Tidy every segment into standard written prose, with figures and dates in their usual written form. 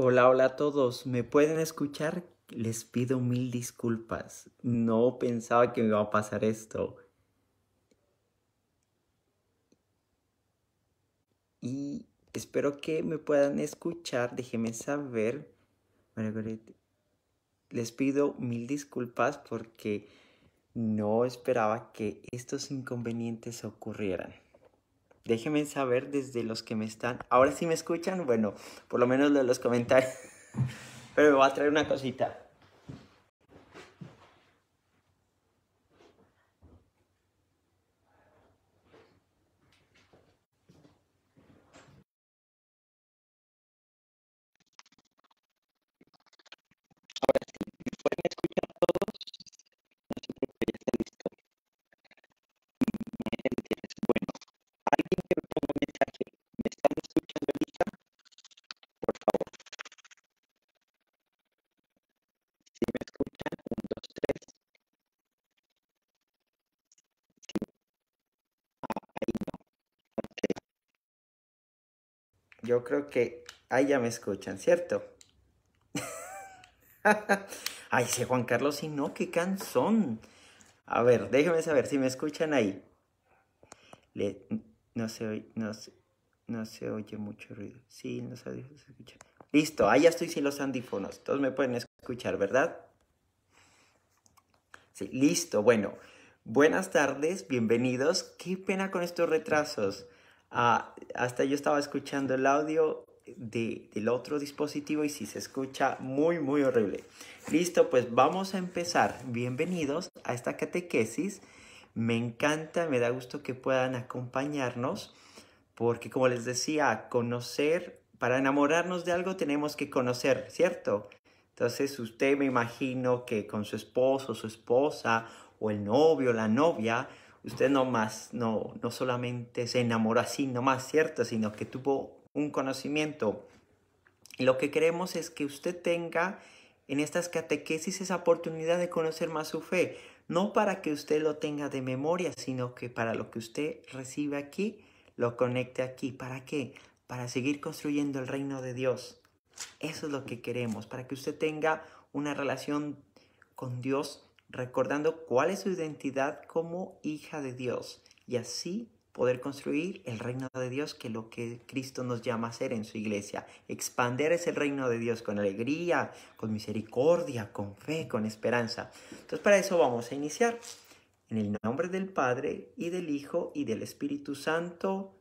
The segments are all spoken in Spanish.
Hola, hola a todos. ¿Me pueden escuchar? Les pido mil disculpas. No pensaba que me iba a pasar esto. Y espero que me puedan escuchar. Déjenme saber. Margaret, les pido mil disculpas porque no esperaba que estos inconvenientes ocurrieran. Déjenme saber desde los que me están. Ahora sí me escuchan. Bueno, por lo menos de los comentarios. Pero me voy a traer una cosita. ¿Pueden escuchar todos? No se preocupe, ya está listo. Bueno, alguien que me ponga un mensaje, ¿me están escuchando ahorita? Por favor, si me escuchan, 1, 2, 3, sí, ahí no, ok. Yo creo que ahí ya me escuchan, ¿cierto? Ay, ese Juan Carlos, y no, qué cansón. A ver, déjenme saber si me escuchan ahí. Le, no se oye, no se oye mucho ruido. Sí, los audífonos se escuchan. Listo, ahí ya estoy sin los audífonos. Todos me pueden escuchar, ¿verdad? Sí, listo. Bueno, buenas tardes, bienvenidos. Qué pena con estos retrasos. Hasta yo estaba escuchando el audio del otro dispositivo y sí se escucha muy, muy horrible. Listo, pues vamos a empezar. Bienvenidos a esta catequesis. Me encanta, me da gusto que puedan acompañarnos porque como les decía, conocer, para enamorarnos de algo tenemos que conocer, ¿cierto? Entonces usted me imagino que con su esposo, su esposa, o el novio, la novia, usted no solamente se enamoró así nomás, ¿cierto? Sino que tuvo un conocimiento. Y lo que queremos es que usted tenga en estas catequesis esa oportunidad de conocer más su fe. No para que usted lo tenga de memoria, sino que para lo que usted recibe aquí, lo conecte aquí. ¿Para qué? Para seguir construyendo el reino de Dios. Eso es lo que queremos, para que usted tenga una relación con Dios, recordando cuál es su identidad como hija de Dios y así poder construir el reino de Dios, que es lo que Cristo nos llama a hacer en su iglesia. Expander ese reino de Dios con alegría, con misericordia, con fe, con esperanza. Entonces para eso vamos a iniciar. En el nombre del Padre y del Hijo y del Espíritu Santo.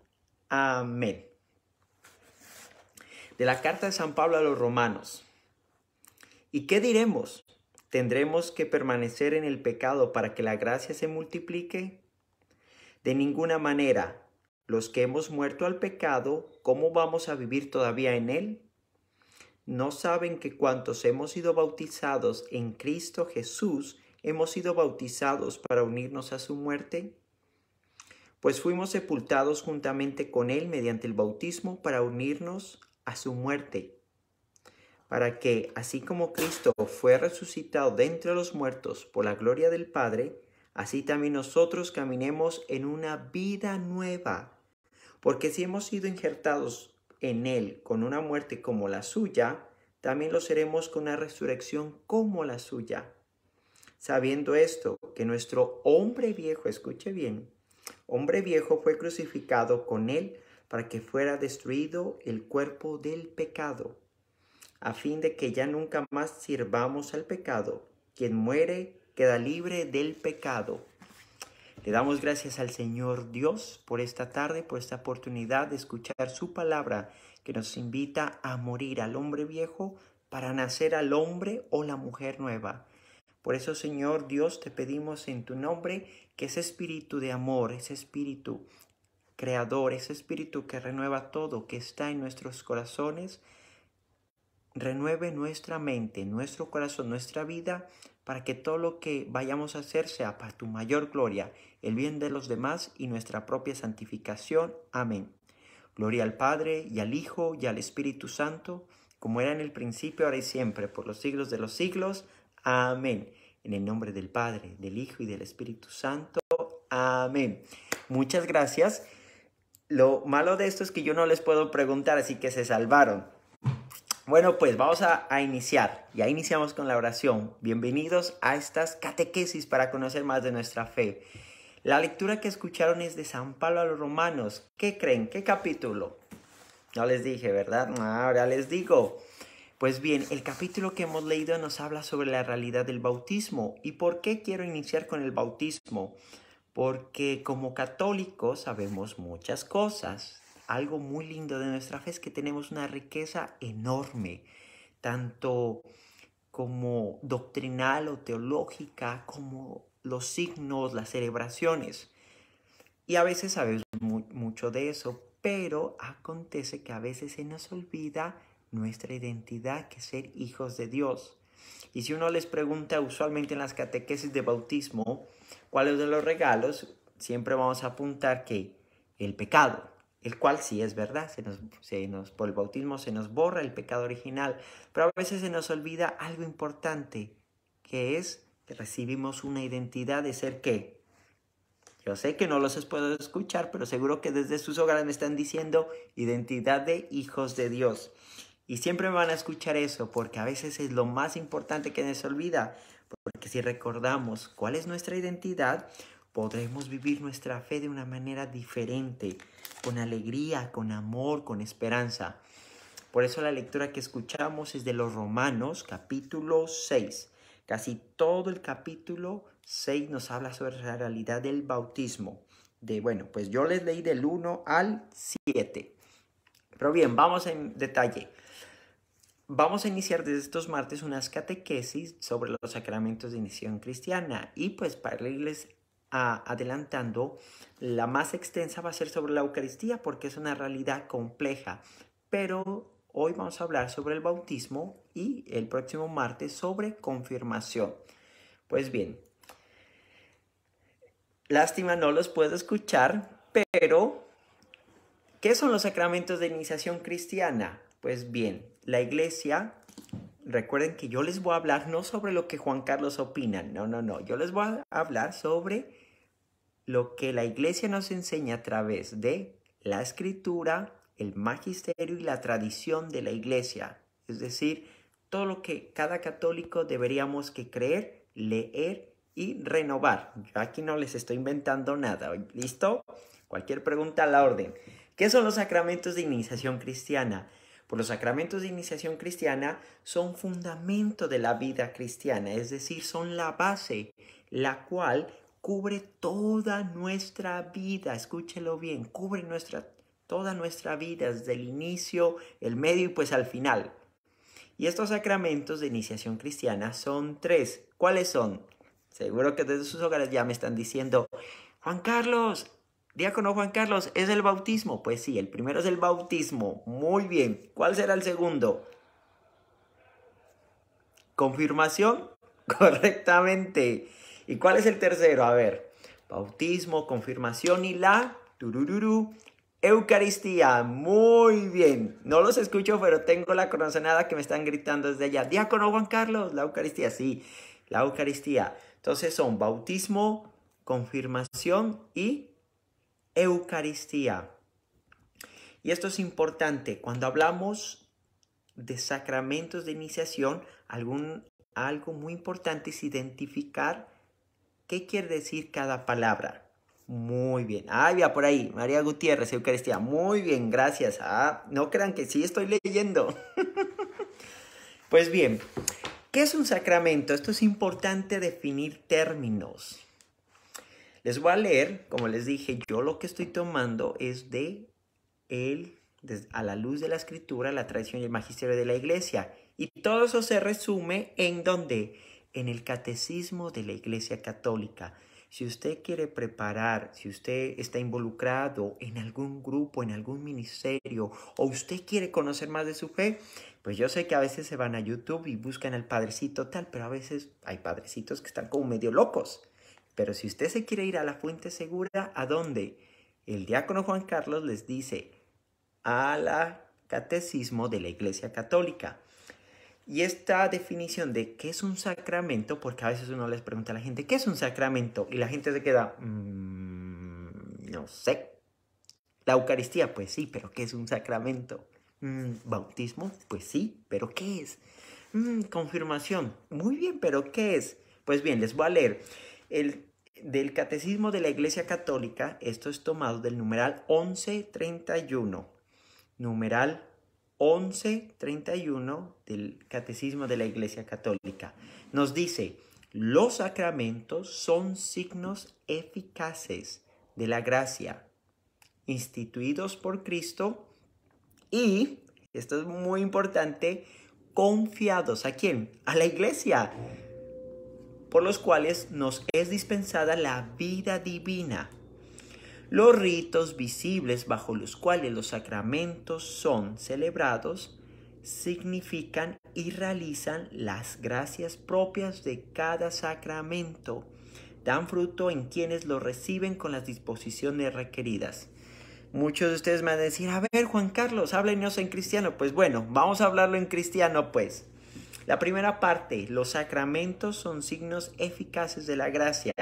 Amén. De la carta de San Pablo a los Romanos. ¿Y qué diremos? ¿Tendremos que permanecer en el pecado para que la gracia se multiplique? De ninguna manera. Los que hemos muerto al pecado, ¿cómo vamos a vivir todavía en él? ¿No saben que cuantos hemos sido bautizados en Cristo Jesús, hemos sido bautizados para unirnos a su muerte? Pues fuimos sepultados juntamente con él mediante el bautismo para unirnos a su muerte, para que, así como Cristo fue resucitado de entre los muertos por la gloria del Padre, así también nosotros caminemos en una vida nueva. Porque si hemos sido injertados en Él con una muerte como la suya, también lo seremos con una resurrección como la suya. Sabiendo esto, que nuestro hombre viejo, escuche bien, hombre viejo fue crucificado con Él para que fuera destruido el cuerpo del pecado, a fin de que ya nunca más sirvamos al pecado. Quien muere queda libre del pecado. Le damos gracias al Señor Dios por esta tarde, por esta oportunidad de escuchar su palabra que nos invita a morir al hombre viejo para nacer al hombre o la mujer nueva. Por eso, Señor Dios, te pedimos en tu nombre que ese espíritu de amor, ese espíritu creador, ese espíritu que renueva todo, que está en nuestros corazones, renueve nuestra mente, nuestro corazón, nuestra vida, para que todo lo que vayamos a hacer sea para tu mayor gloria, el bien de los demás y nuestra propia santificación. Amén. Gloria al Padre, y al Hijo, y al Espíritu Santo, como era en el principio, ahora y siempre, por los siglos de los siglos. Amén. En el nombre del Padre, del Hijo y del Espíritu Santo. Amén. Muchas gracias. Lo malo de esto es que yo no les puedo preguntar, así que se salvaron. Bueno, pues vamos a iniciar. Ya iniciamos con la oración. Bienvenidos a estas catequesis para conocer más de nuestra fe. La lectura que escucharon es de San Pablo a los Romanos. ¿Qué creen? ¿Qué capítulo? No les dije, ¿verdad? Ahora les digo. Pues bien, el capítulo que hemos leído nos habla sobre la realidad del bautismo. ¿Y por qué quiero iniciar con el bautismo? Porque como católicos sabemos muchas cosas. Algo muy lindo de nuestra fe es que tenemos una riqueza enorme, tanto como doctrinal o teológica, como los signos, las celebraciones. Y a veces sabemos mucho de eso, pero acontece que a veces se nos olvida nuestra identidad, que es ser hijos de Dios. Y si uno les pregunta usualmente en las catequesis de bautismo, ¿cuáles de los regalos? Siempre vamos a apuntar que el pecado, el cual sí es verdad, por el bautismo se nos borra el pecado original, pero a veces se nos olvida algo importante, que es que recibimos una identidad de ser ¿qué? Yo sé que no los puedo escuchar, pero seguro que desde sus hogares me están diciendo identidad de hijos de Dios. Y siempre me van a escuchar eso, porque a veces es lo más importante que nos olvida. Porque si recordamos cuál es nuestra identidad, podremos vivir nuestra fe de una manera diferente, con alegría, con amor, con esperanza. Por eso la lectura que escuchamos es de los Romanos, capítulo 6. Casi todo el capítulo 6 nos habla sobre la realidad del bautismo. Pues yo les leí del 1 al 7. Pero bien, vamos en detalle. Vamos a iniciar desde estos martes unas catequesis sobre los sacramentos de iniciación cristiana. Y pues para irles adelantando, la más extensa va a ser sobre la Eucaristía porque es una realidad compleja. Pero hoy vamos a hablar sobre el bautismo y el próximo martes sobre confirmación. Pues bien, lástima no los puedo escuchar, pero ¿qué son los sacramentos de iniciación cristiana? Pues bien, la Iglesia, recuerden que yo les voy a hablar no sobre lo que Juan Carlos opina, no. Yo les voy a hablar sobre lo que la Iglesia nos enseña a través de la Escritura, el magisterio y la tradición de la Iglesia. Es decir, todo lo que cada católico deberíamos que creer, leer y renovar. Yo aquí no les estoy inventando nada. ¿Listo? Cualquier pregunta a la orden. ¿Qué son los sacramentos de iniciación cristiana? Pues los sacramentos de iniciación cristiana son fundamento de la vida cristiana, es decir, son la base, la cual cubre toda nuestra vida. Escúchelo bien, cubre toda nuestra vida, desde el inicio, el medio y pues al final. Y estos sacramentos de iniciación cristiana son 3. ¿Cuáles son? Seguro que desde sus hogares ya me están diciendo, Juan Carlos, diácono Juan Carlos, ¿es el bautismo? Pues sí, el primero es el bautismo. Muy bien. ¿Cuál será el segundo? ¿Confirmación? Correctamente. ¿Y cuál es el tercero? A ver, bautismo, confirmación y la Eucaristía. Muy bien. No los escucho, pero tengo la corazonada que me están gritando desde allá. Diácono Juan Carlos, la Eucaristía. Sí, la Eucaristía. Entonces son bautismo, confirmación y Eucaristía. Y esto es importante. Cuando hablamos de sacramentos de iniciación, algo muy importante es identificar qué quiere decir cada palabra. Muy bien. Ya por ahí. María Gutiérrez, Eucaristía. Muy bien, gracias. No crean que sí estoy leyendo. Pues bien, ¿qué es un sacramento? Esto es importante definir términos. Les voy a leer, como les dije, yo lo que estoy tomando es a la luz de la Escritura, la tradición y el magisterio de la Iglesia. Y todo eso se resume en ¿dónde? En el catecismo de la Iglesia Católica. Si usted quiere preparar, si usted está involucrado en algún grupo, en algún ministerio, o usted quiere conocer más de su fe, pues yo sé que a veces se van a YouTube y buscan al padrecito tal, pero a veces hay padrecitos que están como medio locos. Pero si usted se quiere ir a la fuente segura, ¿a dónde? El diácono Juan Carlos les dice a la catecismo de la Iglesia Católica. Y esta definición de qué es un sacramento, porque a veces uno les pregunta a la gente, ¿qué es un sacramento? Y la gente se queda, no sé. La Eucaristía, pues sí, pero ¿qué es un sacramento? Bautismo, pues sí, pero ¿qué es? Confirmación, muy bien, pero ¿qué es? Pues bien, les voy a leer el, del Catecismo de la Iglesia Católica. Esto es tomado del numeral 1131. Numeral 1131 del Catecismo de la Iglesia Católica. Nos dice: los sacramentos son signos eficaces de la gracia, instituidos por Cristo y, esto es muy importante, confiados ¿a quién? A la Iglesia, por los cuales nos es dispensada la vida divina. Los ritos visibles bajo los cuales los sacramentos son celebrados significan y realizan las gracias propias de cada sacramento. Dan fruto en quienes lo reciben con las disposiciones requeridas. Muchos de ustedes me van a decir: a ver, Juan Carlos, háblenos en cristiano. Pues bueno, vamos a hablarlo en cristiano pues. La primera parte: los sacramentos son signos eficaces de la gracia.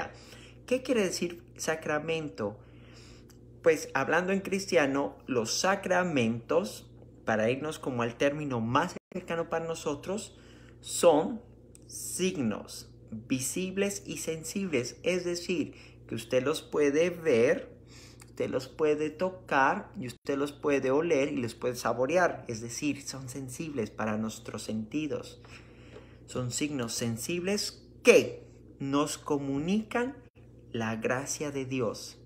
¿Qué quiere decir sacramento? Pues hablando en cristiano, los sacramentos, para irnos como al término más cercano para nosotros, son signos visibles y sensibles. Es decir, que usted los puede ver, usted los puede tocar y usted los puede oler y los puede saborear. Es decir, son sensibles para nuestros sentidos. Son signos sensibles que nos comunican la gracia de Dios.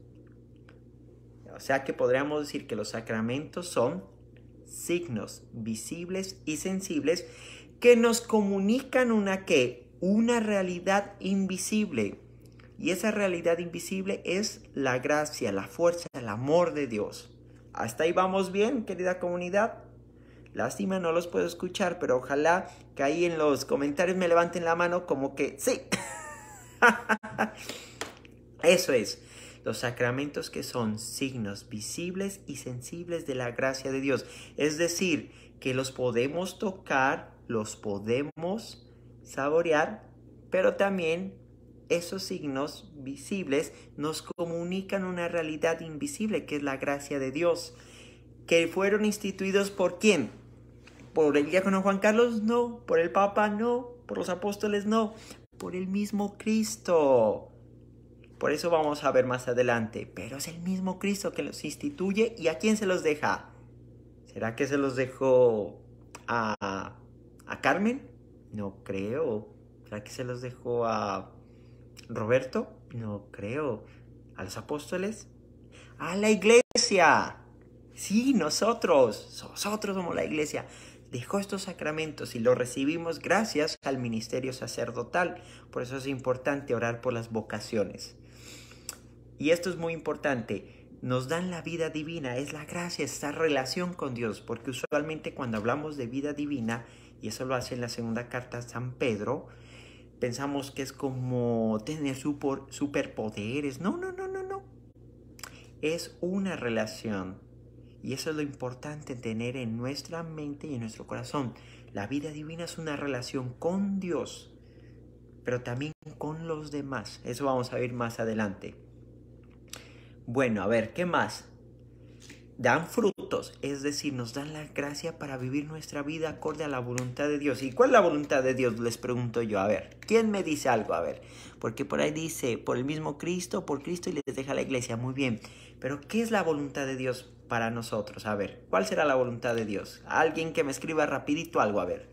O sea que podríamos decir que los sacramentos son signos visibles y sensibles que nos comunican una realidad invisible. Y esa realidad invisible es la gracia, la fuerza, el amor de Dios. ¿Hasta ahí vamos bien, querida comunidad? Lástima, no los puedo escuchar, pero ojalá que ahí en los comentarios me levanten la mano como que sí. Eso es. Los sacramentos que son signos visibles y sensibles de la gracia de Dios. Es decir, que los podemos tocar, los podemos saborear, pero también esos signos visibles nos comunican una realidad invisible que es la gracia de Dios. ¿Que fueron instituidos por quién? ¿Por el diácono Juan Carlos? No. ¿Por el Papa? No. ¿Por los apóstoles? No. Por el mismo Cristo. Por eso vamos a ver más adelante. Pero es el mismo Cristo que los instituye. ¿Y a quién se los deja? ¿Será que se los dejó a Carmen? No creo. ¿Será que se los dejó a Roberto? No creo. ¿A los apóstoles? ¡A la iglesia! Sí, nosotros somos la iglesia. Dejó estos sacramentos y los recibimos gracias al ministerio sacerdotal. Por eso es importante orar por las vocaciones. Y esto es muy importante, nos dan la vida divina, es la gracia, esta relación con Dios, porque usualmente cuando hablamos de vida divina, y eso lo hace en la segunda carta a San Pedro, pensamos que es como tener superpoderes. No. Es una relación, y eso es lo importante tener en nuestra mente y en nuestro corazón. La vida divina es una relación con Dios, pero también con los demás. Eso vamos a ver más adelante. Bueno, a ver, ¿qué más? Dan frutos, es decir, nos dan la gracia para vivir nuestra vida acorde a la voluntad de Dios. ¿Y cuál es la voluntad de Dios? Les pregunto yo. A ver, ¿quién me dice algo? A ver, porque por ahí dice, por el mismo Cristo, por Cristo y les deja la iglesia. Muy bien, pero ¿qué es la voluntad de Dios para nosotros? A ver, ¿cuál será la voluntad de Dios? Alguien que me escriba rapidito algo, a ver.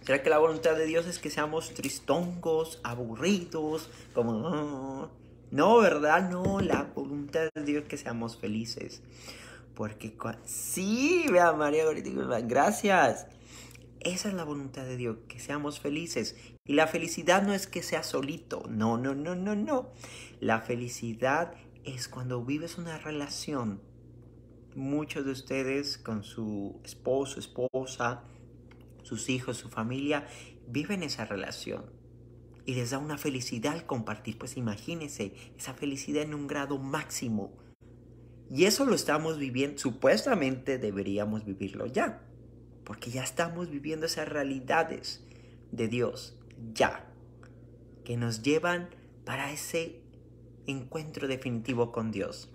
¿Será que la voluntad de Dios es que seamos tristongos, aburridos, como... No, ¿verdad? No, la voluntad de Dios es que seamos felices. Porque sí, vea María Gorita, gracias. Esa es la voluntad de Dios, que seamos felices. Y la felicidad no es que sea solito. No. La felicidad es cuando vives una relación. Muchos de ustedes con su esposo, esposa, sus hijos, su familia, viven esa relación y les da una felicidad al compartir. Pues imagínense, esa felicidad en un grado máximo. Y eso lo estamos viviendo, supuestamente deberíamos vivirlo ya, porque ya estamos viviendo esas realidades de Dios, ya, que nos llevan para ese encuentro definitivo con Dios.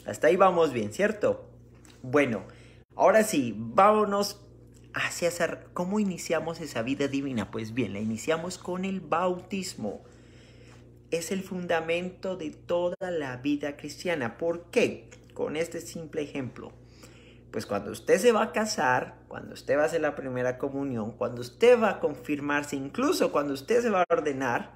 Hasta ahí vamos bien, ¿cierto? Bueno, ahora sí, vámonos hacia cómo iniciamos esa vida divina. Pues bien, la iniciamos con el bautismo. Es el fundamento de toda la vida cristiana. ¿Por qué? Con este simple ejemplo. Pues cuando usted se va a casar, cuando usted va a hacer la primera comunión, cuando usted va a confirmarse, incluso cuando usted se va a ordenar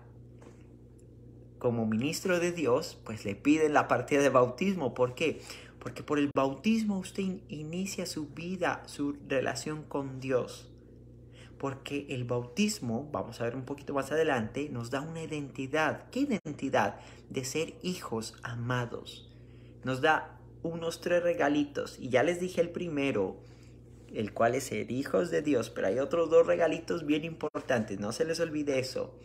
como ministro de Dios, pues le piden la partida de bautismo. ¿Por qué? Porque por el bautismo usted inicia su vida, su relación con Dios. Porque el bautismo, vamos a ver un poquito más adelante, nos da una identidad. ¿Qué identidad? De ser hijos amados. Nos da unos 3 regalitos. Y ya les dije el primero, el cual es ser hijos de Dios. Pero hay otros 2 regalitos bien importantes. No se les olvide eso.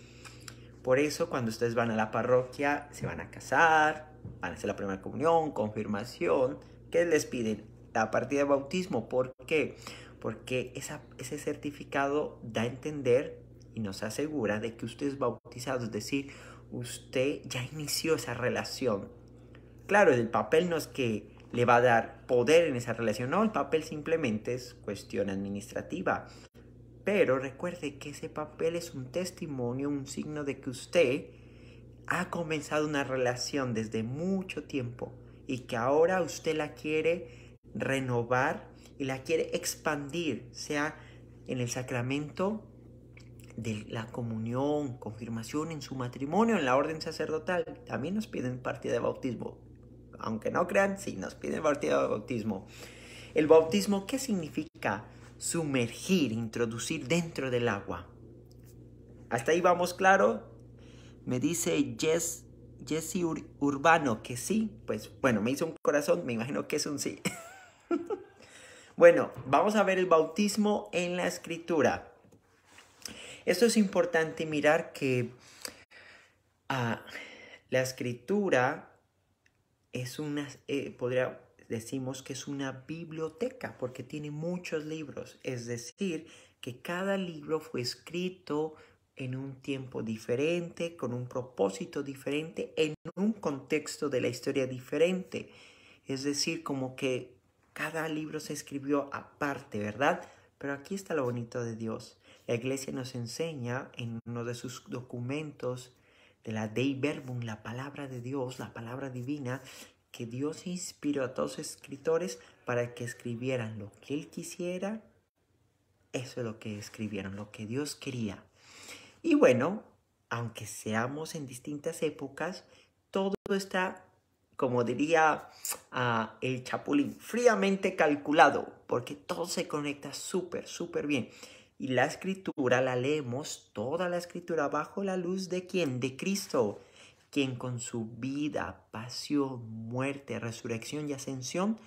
Por eso cuando ustedes van a la parroquia, se van a casar, van a hacer la primera comunión, confirmación. ¿Qué les piden? La partida de bautismo. ¿Por qué? Porque ese certificado da a entender y nos asegura de que usted es bautizado, es decir, usted ya inició esa relación. Claro, el papel no es que le va a dar poder en esa relación, no, el papel simplemente es cuestión administrativa. Pero recuerde que ese papel es un testimonio, un signo de que usted ha comenzado una relación desde mucho tiempo y que ahora usted la quiere renovar y la quiere expandir, sea en el sacramento de la comunión, confirmación, en su matrimonio, en la orden sacerdotal. También nos piden partida de bautismo. Aunque no crean, sí, nos piden partida de bautismo. El bautismo, ¿qué significa? Sumergir, introducir dentro del agua. ¿Hasta ahí vamos claro? Me dice Jesse Urbano que sí. Pues bueno, me hizo un corazón, me imagino que es un sí. Bueno, vamos a ver el bautismo en la escritura. Esto es importante mirar que la escritura es una, decimos que es una biblioteca porque tiene muchos libros. Es decir, que cada libro fue escrito en un tiempo diferente, con un propósito diferente, en un contexto de la historia diferente. Es decir, como que cada libro se escribió aparte, ¿verdad? Pero aquí está lo bonito de Dios. La iglesia nos enseña en uno de sus documentos de la Dei Verbum, la palabra de Dios, la palabra divina, que Dios inspiró a todos los escritores para que escribieran lo que Él quisiera. Eso es lo que escribieron, lo que Dios quería. Y bueno, aunque seamos en distintas épocas, todo está, como diría el Chapulín, fríamente calculado, porque todo se conecta súper bien. Y la escritura la leemos, toda la escritura bajo la luz de ¿quién? De Cristo, quien con su vida, pasión, muerte, resurrección y ascensión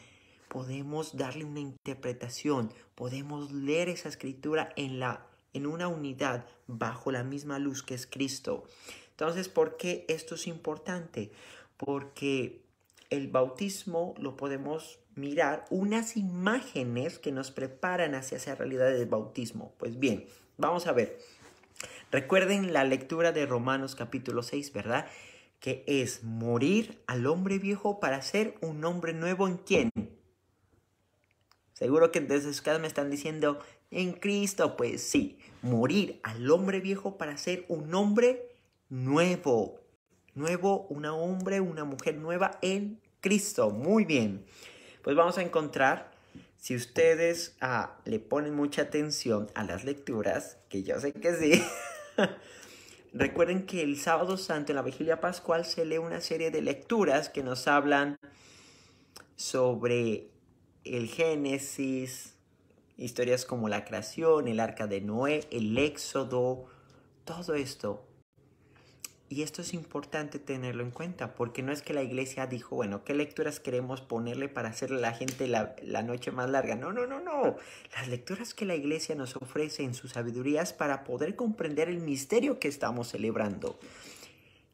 podemos darle una interpretación, podemos leer esa escritura en una unidad bajo la misma luz que es Cristo. Entonces, ¿por qué esto es importante? Porque el bautismo lo podemos mirar unas imágenes que nos preparan hacia esa realidad del bautismo. Pues bien, vamos a ver. Recuerden la lectura de Romanos capítulo 6, ¿verdad? Que es morir al hombre viejo para ser un hombre nuevo ¿en quién? Seguro que desde su casa me están diciendo, en Cristo, pues sí, morir al hombre viejo para ser un hombre nuevo. Nuevo, una mujer nueva en Cristo. Muy bien. Pues vamos a encontrar, si ustedes le ponen mucha atención a las lecturas, que yo sé que sí, recuerden que el sábado santo en la vigilia pascual se lee una serie de lecturas que nos hablan sobre el Génesis, historias como la creación, el arca de Noé, el éxodo, todo esto. Y esto es importante tenerlo en cuenta, porque no es que la iglesia dijo, bueno, ¿qué lecturas queremos ponerle para hacerle a la gente la noche más larga? No. Las lecturas que la iglesia nos ofrece en sus sabidurías para poder comprender el misterio que estamos celebrando.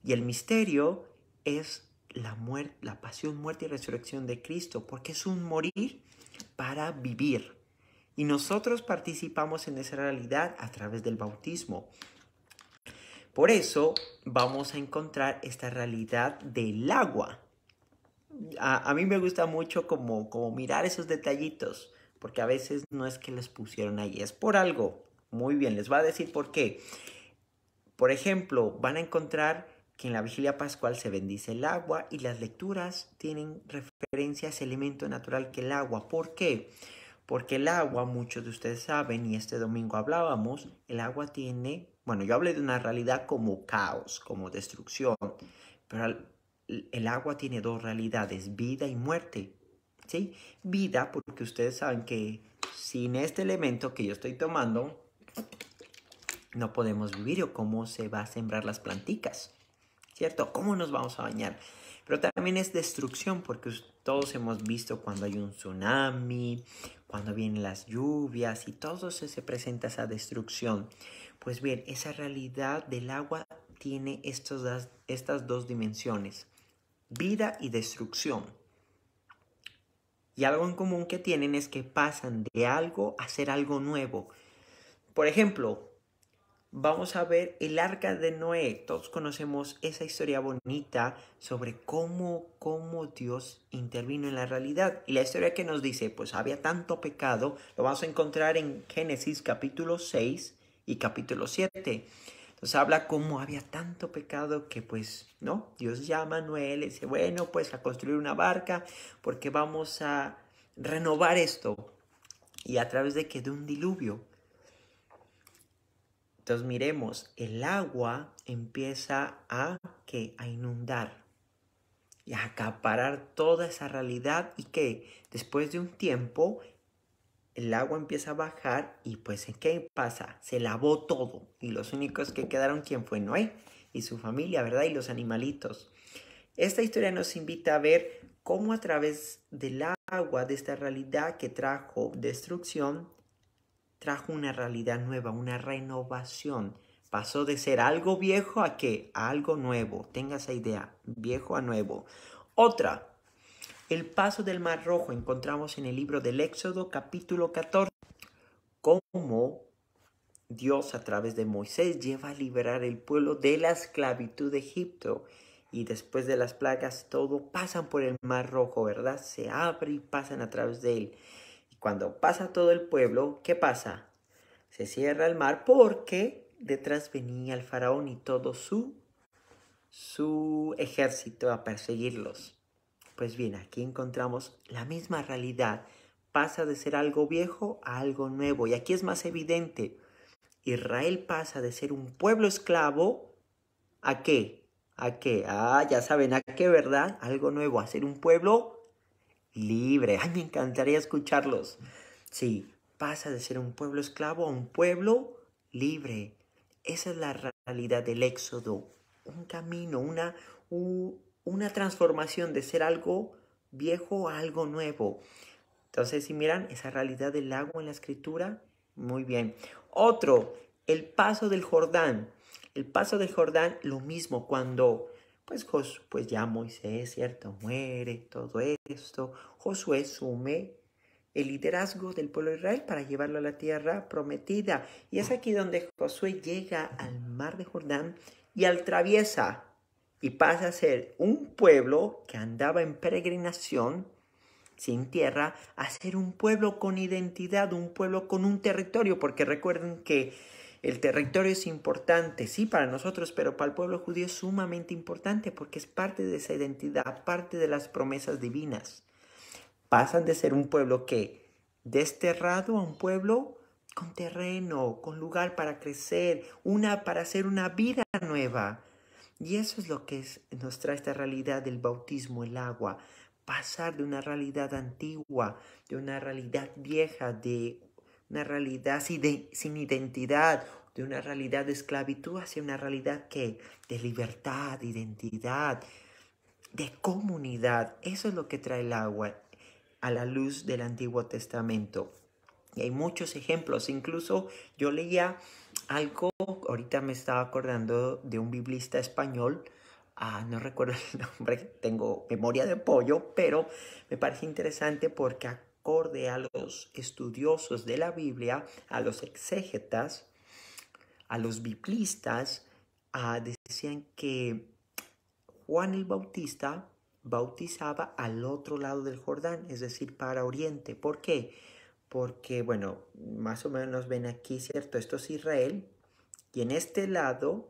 Y el misterio es la pasión, muerte y resurrección de Cristo, porque es un morir para vivir. Y nosotros participamos en esa realidad a través del bautismo. Por eso vamos a encontrar esta realidad del agua. A mí me gusta mucho como mirar esos detallitos, porque a veces no es que les pusieron ahí, es por algo. Muy bien, les voy a decir por qué. Por ejemplo, van a encontrar que en la vigilia pascual se bendice el agua y las lecturas tienen referencia a ese elemento natural que el agua. ¿Por qué? Porque el agua, muchos de ustedes saben, y este domingo hablábamos, el agua tiene, bueno, yo hablé de una realidad como caos, como destrucción, pero el agua tiene dos realidades, vida y muerte. ¿Sí? Vida, porque ustedes saben que sin este elemento que yo estoy tomando, no podemos vivir o cómo se va a sembrar las planticas, ¿cierto? ¿Cómo nos vamos a bañar? Pero también es destrucción porque todos hemos visto cuando hay un tsunami, cuando vienen las lluvias y todo se presenta esa destrucción. Pues bien, esa realidad del agua tiene estas dos dimensiones, vida y destrucción. Y algo en común que tienen es que pasan de algo a ser algo nuevo. Por ejemplo, vamos a ver el arca de Noé. Todos conocemos esa historia bonita sobre cómo Dios intervino en la realidad. Y la historia que nos dice, pues había tanto pecado, lo vamos a encontrar en Génesis capítulo 6 y capítulo 7. Entonces habla cómo había tanto pecado que pues, ¿no? Dios llama a Noé, le dice, bueno, pues a construir una barca porque vamos a renovar esto. Y a través de que de un diluvio. Entonces miremos, el agua empieza a inundar y a acaparar toda esa realidad y que después de un tiempo el agua empieza a bajar y pues ¿qué pasa? Se lavó todo y los únicos que quedaron, ¿quién fue? Noé y su familia, ¿verdad? Y los animalitos. Esta historia nos invita a ver cómo a través del agua, de esta realidad que trajo destrucción, trajo una realidad nueva, una renovación. Pasó de ser algo viejo a qué? A algo nuevo. Tenga esa idea, viejo a nuevo. Otra, el paso del Mar Rojo. Encontramos en el libro del Éxodo capítulo 14 cómo Dios a través de Moisés lleva a liberar el pueblo de la esclavitud de Egipto. Y después de las plagas todo pasan por el Mar Rojo, ¿verdad? Se abre y pasan a través de él. Y cuando pasa todo el pueblo, ¿qué pasa? Se cierra el mar porque detrás venía el faraón y todo su ejército a perseguirlos. Pues bien, aquí encontramos la misma realidad. Pasa de ser algo viejo a algo nuevo. Y aquí es más evidente. Israel pasa de ser un pueblo esclavo ¿a qué? ¿A qué? Ya saben, ¿a qué, verdad? Algo nuevo, a ser un pueblo libre. Ay, me encantaría escucharlos. Sí, pasa de ser un pueblo esclavo a un pueblo libre. Esa es la realidad del éxodo. Un camino, una transformación de ser algo viejo a algo nuevo. Entonces, si miran esa realidad del agua en la escritura, muy bien. Otro, el paso del Jordán. El paso del Jordán, lo mismo cuando pues ya Moisés, ¿cierto? Muere, todo esto. Josué asume el liderazgo del pueblo de Israel para llevarlo a la tierra prometida. Y es aquí donde Josué llega al mar de Jordán y atraviesa y pasa a ser un pueblo que andaba en peregrinación sin tierra, a ser un pueblo con identidad, un pueblo con un territorio, porque recuerden que el territorio es importante, sí, para nosotros, pero para el pueblo judío es sumamente importante porque es parte de esa identidad, parte de las promesas divinas. Pasan de ser un pueblo que desterrado a un pueblo con terreno, con lugar para crecer, para hacer una vida nueva. Y eso es lo que nos trae esta realidad del bautismo, el agua. Pasar de una realidad antigua, de una realidad vieja, de una realidad sin identidad, de una realidad de esclavitud hacia una realidad de libertad, de identidad, de comunidad. Eso es lo que trae el agua a la luz del Antiguo Testamento. Y hay muchos ejemplos. Incluso yo leía algo, ahorita me estaba acordando de un biblista español, no recuerdo el nombre, tengo memoria de pollo, pero me parece interesante porque acorde a los estudiosos de la Biblia, a los exégetas, a los biblistas, decían que Juan el Bautista bautizaba al otro lado del Jordán, es decir, para oriente. ¿Por qué? Porque, bueno, más o menos ven aquí, ¿cierto? Esto es Israel y en este lado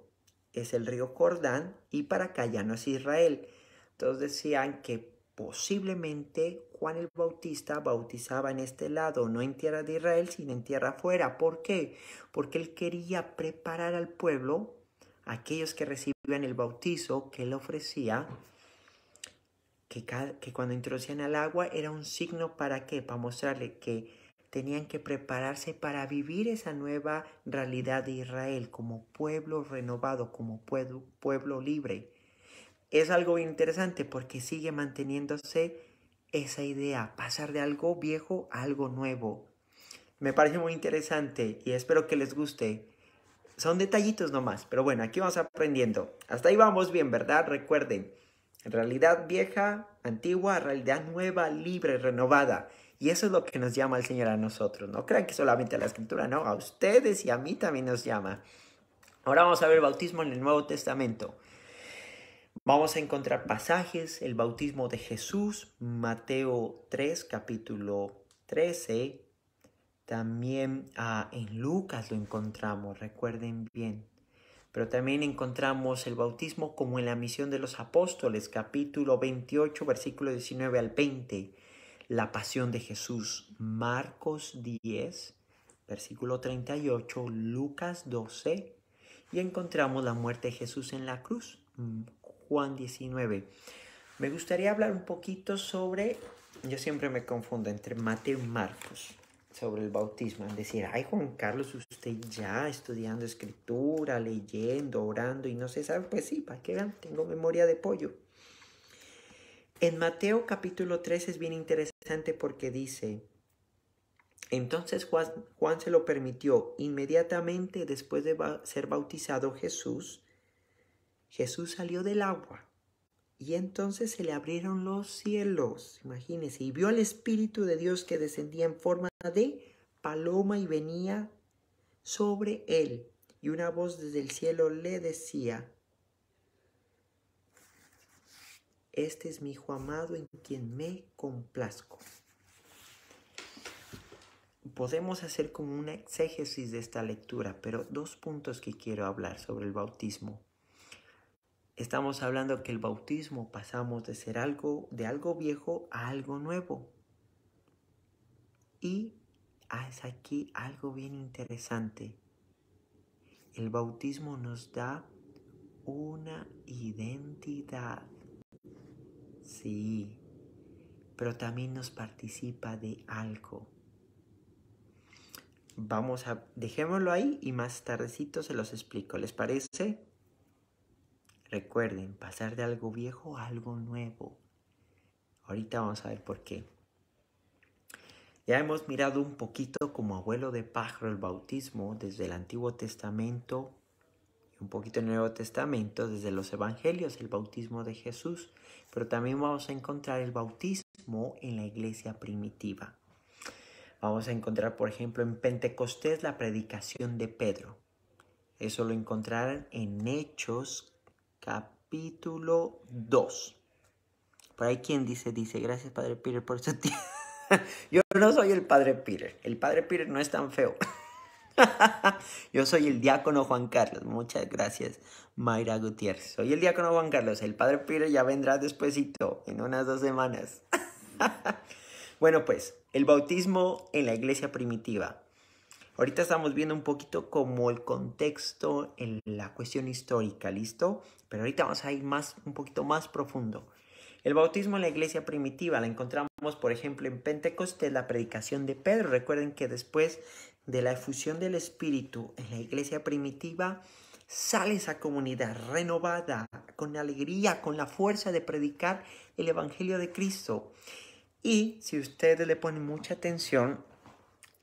es el río Jordán y para acá ya no es Israel. Entonces decían que posiblemente Juan el Bautista bautizaba en este lado, no en tierra de Israel, sino en tierra afuera. ¿Por qué? Porque él quería preparar al pueblo, aquellos que recibían el bautizo que él ofrecía, que cuando introducían al agua era un signo para qué, para mostrarle que tenían que prepararse para vivir esa nueva realidad de Israel como pueblo renovado, como pueblo libre. Es algo interesante porque sigue manteniéndose esa idea, pasar de algo viejo a algo nuevo. Me parece muy interesante y espero que les guste. Son detallitos nomás, pero bueno, aquí vamos aprendiendo. Hasta ahí vamos bien, ¿verdad? Recuerden, realidad vieja, antigua, realidad nueva, libre, renovada. Y eso es lo que nos llama el Señor a nosotros. No crean que solamente a la Escritura, no, a ustedes y a mí también nos llama. Ahora vamos a ver el bautismo en el Nuevo Testamento. Vamos a encontrar pasajes, el bautismo de Jesús, Mateo 3, capítulo 13. También en Lucas lo encontramos, recuerden bien. Pero también encontramos el bautismo como en la misión de los apóstoles, capítulo 28, versículo 19 al 20. La pasión de Jesús, Marcos 10, versículo 38, Lucas 12. Y encontramos la muerte de Jesús en la cruz, Juan 19. Me gustaría hablar un poquito sobre, yo siempre me confundo entre Mateo y Marcos, sobre el bautismo. Es decir, ay Juan Carlos, usted ya estudiando escritura, leyendo, orando y no se sabe, pues sí, para que vean, tengo memoria de pollo. En Mateo capítulo 3 es bien interesante porque dice, entonces Juan se lo permitió. Inmediatamente después de ser bautizado Jesús salió del agua. Y entonces se le abrieron los cielos, imagínense, y vio al Espíritu de Dios que descendía en forma de paloma y venía sobre él. Y una voz desde el cielo le decía, este es mi Hijo amado en quien me complazco. Podemos hacer como una exégesis de esta lectura, pero dos puntos que quiero hablar sobre el bautismo. Estamos hablando que el bautismo pasamos de ser algo viejo a algo nuevo. Y es aquí algo bien interesante. El bautismo nos da una identidad. Sí, pero también nos participa de algo. Dejémoslo ahí y más tardecito se los explico. ¿Les parece? Recuerden, pasar de algo viejo a algo nuevo. Ahorita vamos a ver por qué. Ya hemos mirado un poquito como abuelo de pájaro el bautismo desde el Antiguo Testamento y un poquito en el Nuevo Testamento desde los Evangelios, el bautismo de Jesús. Pero también vamos a encontrar el bautismo en la iglesia primitiva. Vamos a encontrar, por ejemplo, en Pentecostés la predicación de Pedro. Eso lo encontrarán en Hechos capítulo 2. Por ahí quien dice, gracias Padre Peter por su tiempo. Yo no soy el Padre Peter. El Padre Peter no es tan feo. Yo soy el diácono Juan Carlos. Muchas gracias, Mayra Gutiérrez. Soy el diácono Juan Carlos. El Padre Peter ya vendrá despuesito, en unas 2 semanas. Bueno, pues, el bautismo en la iglesia primitiva. Ahorita estamos viendo un poquito como el contexto en la cuestión histórica, ¿listo? Pero ahorita vamos a ir un poquito más profundo. El bautismo en la iglesia primitiva la encontramos, por ejemplo, en Pentecostés, la predicación de Pedro. Recuerden que después de la efusión del Espíritu en la iglesia primitiva, sale esa comunidad renovada, con alegría, con la fuerza de predicar el Evangelio de Cristo. Y si ustedes le ponen mucha atención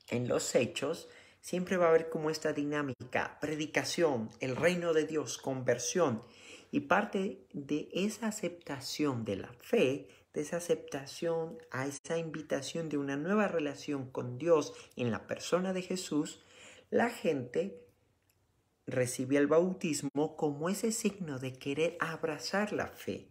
en los hechos, siempre va a haber como esta dinámica, predicación, el reino de Dios, conversión. Y parte de esa aceptación de la fe, de esa aceptación a esa invitación de una nueva relación con Dios en la persona de Jesús, la gente recibía el bautismo como ese signo de querer abrazar la fe.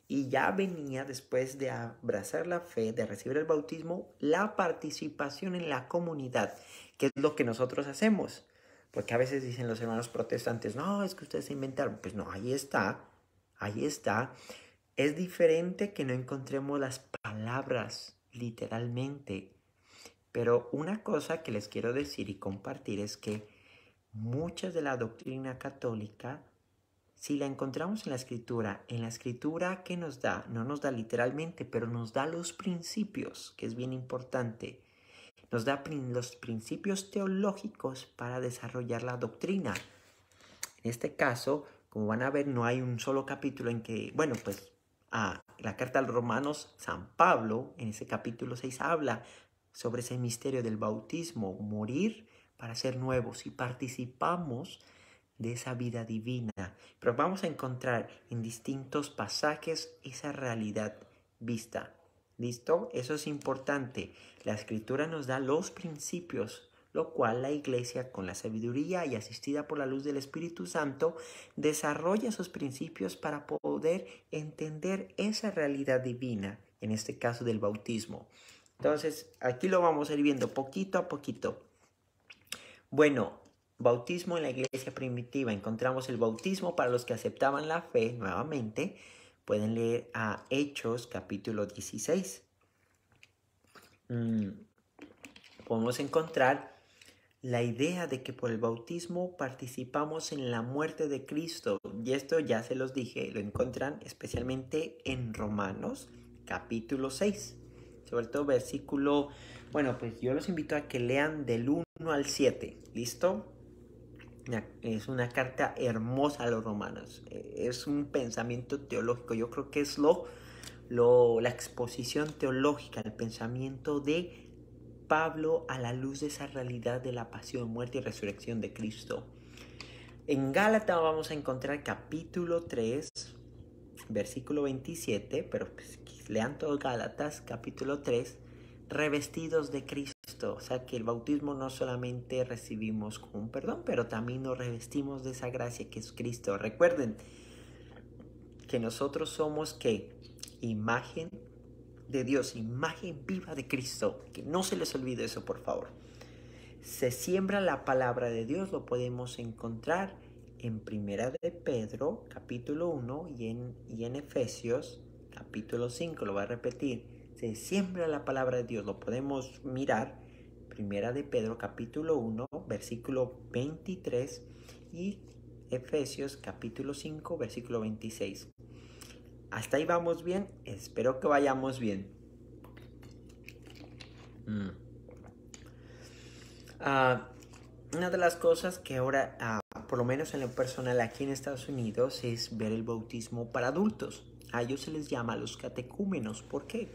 Y ya venía después de abrazar la fe, de recibir el bautismo, la participación en la comunidad, que es lo que nosotros hacemos. Porque a veces dicen los hermanos protestantes, no, es que ustedes se inventaron. Pues no, ahí está, ahí está. Es diferente que no encontremos las palabras literalmente. Pero una cosa que les quiero decir y compartir es que muchas de la doctrina católica, si la encontramos en la escritura que nos da, no nos da literalmente, pero nos da los principios, que es bien importante. Nos da los principios teológicos para desarrollar la doctrina. En este caso, como van a ver, no hay un solo capítulo en que, bueno, pues la carta a los Romanos, San Pablo, en ese capítulo 6 habla sobre ese misterio del bautismo, morir para ser nuevos y participamos de esa vida divina. Pero vamos a encontrar en distintos pasajes esa realidad vista. ¿Listo? Eso es importante. La escritura nos da los principios, lo cual la iglesia, con la sabiduría y asistida por la luz del Espíritu Santo, desarrolla esos principios para poder entender esa realidad divina, en este caso del bautismo. Entonces, aquí lo vamos a ir viendo poquito a poquito. Bueno, bautismo en la iglesia primitiva. Encontramos el bautismo para los que aceptaban la fe, nuevamente. Pueden leer a Hechos capítulo 16. Podemos encontrar la idea de que por el bautismo participamos en la muerte de Cristo. Y esto ya se los dije, lo encuentran especialmente en Romanos capítulo 6. Sobre todo versículo, bueno, pues yo los invito a que lean del 1 al 7, ¿listo? Es una carta hermosa a los romanos, es un pensamiento teológico, yo creo que es la exposición teológica, el pensamiento de Pablo a la luz de esa realidad de la pasión, muerte y resurrección de Cristo. En Gálatas vamos a encontrar capítulo 3, versículo 27, pero pues, lean todo Gálatas, capítulo 3, revestidos de Cristo. O sea que el bautismo no solamente recibimos como un perdón, pero también nos revestimos de esa gracia que es Cristo. Recuerden que nosotros somos ¿qué? Imagen de Dios, imagen viva de Cristo. Que no se les olvide eso, por favor. Se siembra la palabra de Dios, lo podemos encontrar en Primera de Pedro, capítulo 1, y en Efesios, capítulo 5, lo voy a repetir. Se siembra la palabra de Dios, lo podemos mirar, Primera de Pedro, capítulo 1, versículo 23, y Efesios, capítulo 5, versículo 26. ¿Hasta ahí vamos bien? Espero que vayamos bien. Una de las cosas que ahora, por lo menos en lo personal aquí en Estados Unidos, es ver el bautismo para adultos. A ellos se les llama los catecúmenos. ¿Por qué?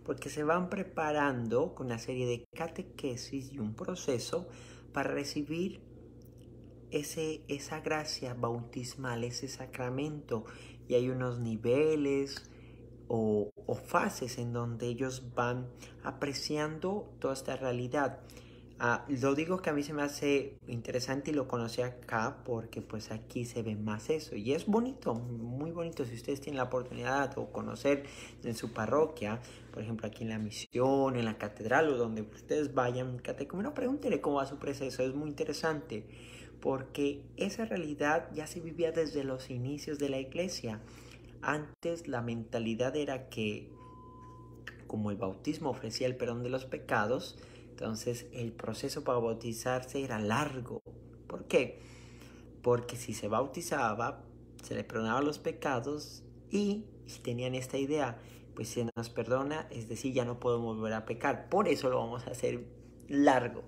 Porque se van preparando con una serie de catequesis y un proceso para recibir esa gracia bautismal, ese sacramento. Y hay unos niveles o fases en donde ellos van apreciando toda esta realidad. Lo digo que a mí se me hace interesante y lo conocí acá porque pues aquí se ve más eso y es bonito, muy bonito. Si ustedes tienen la oportunidad o conocer en su parroquia, por ejemplo aquí en la misión, en la catedral o donde ustedes vayan, catecúmeno, pregúntenle cómo va su proceso, es muy interesante porque esa realidad ya se vivía desde los inicios de la iglesia. Antes la mentalidad era que como el bautismo ofrecía el perdón de los pecados, entonces el proceso para bautizarse era largo. ¿Por qué? Porque si se bautizaba, se le perdonaban los pecados y tenían esta idea, pues se nos perdona, es decir, ya no podemos volver a pecar. Por eso lo vamos a hacer largo.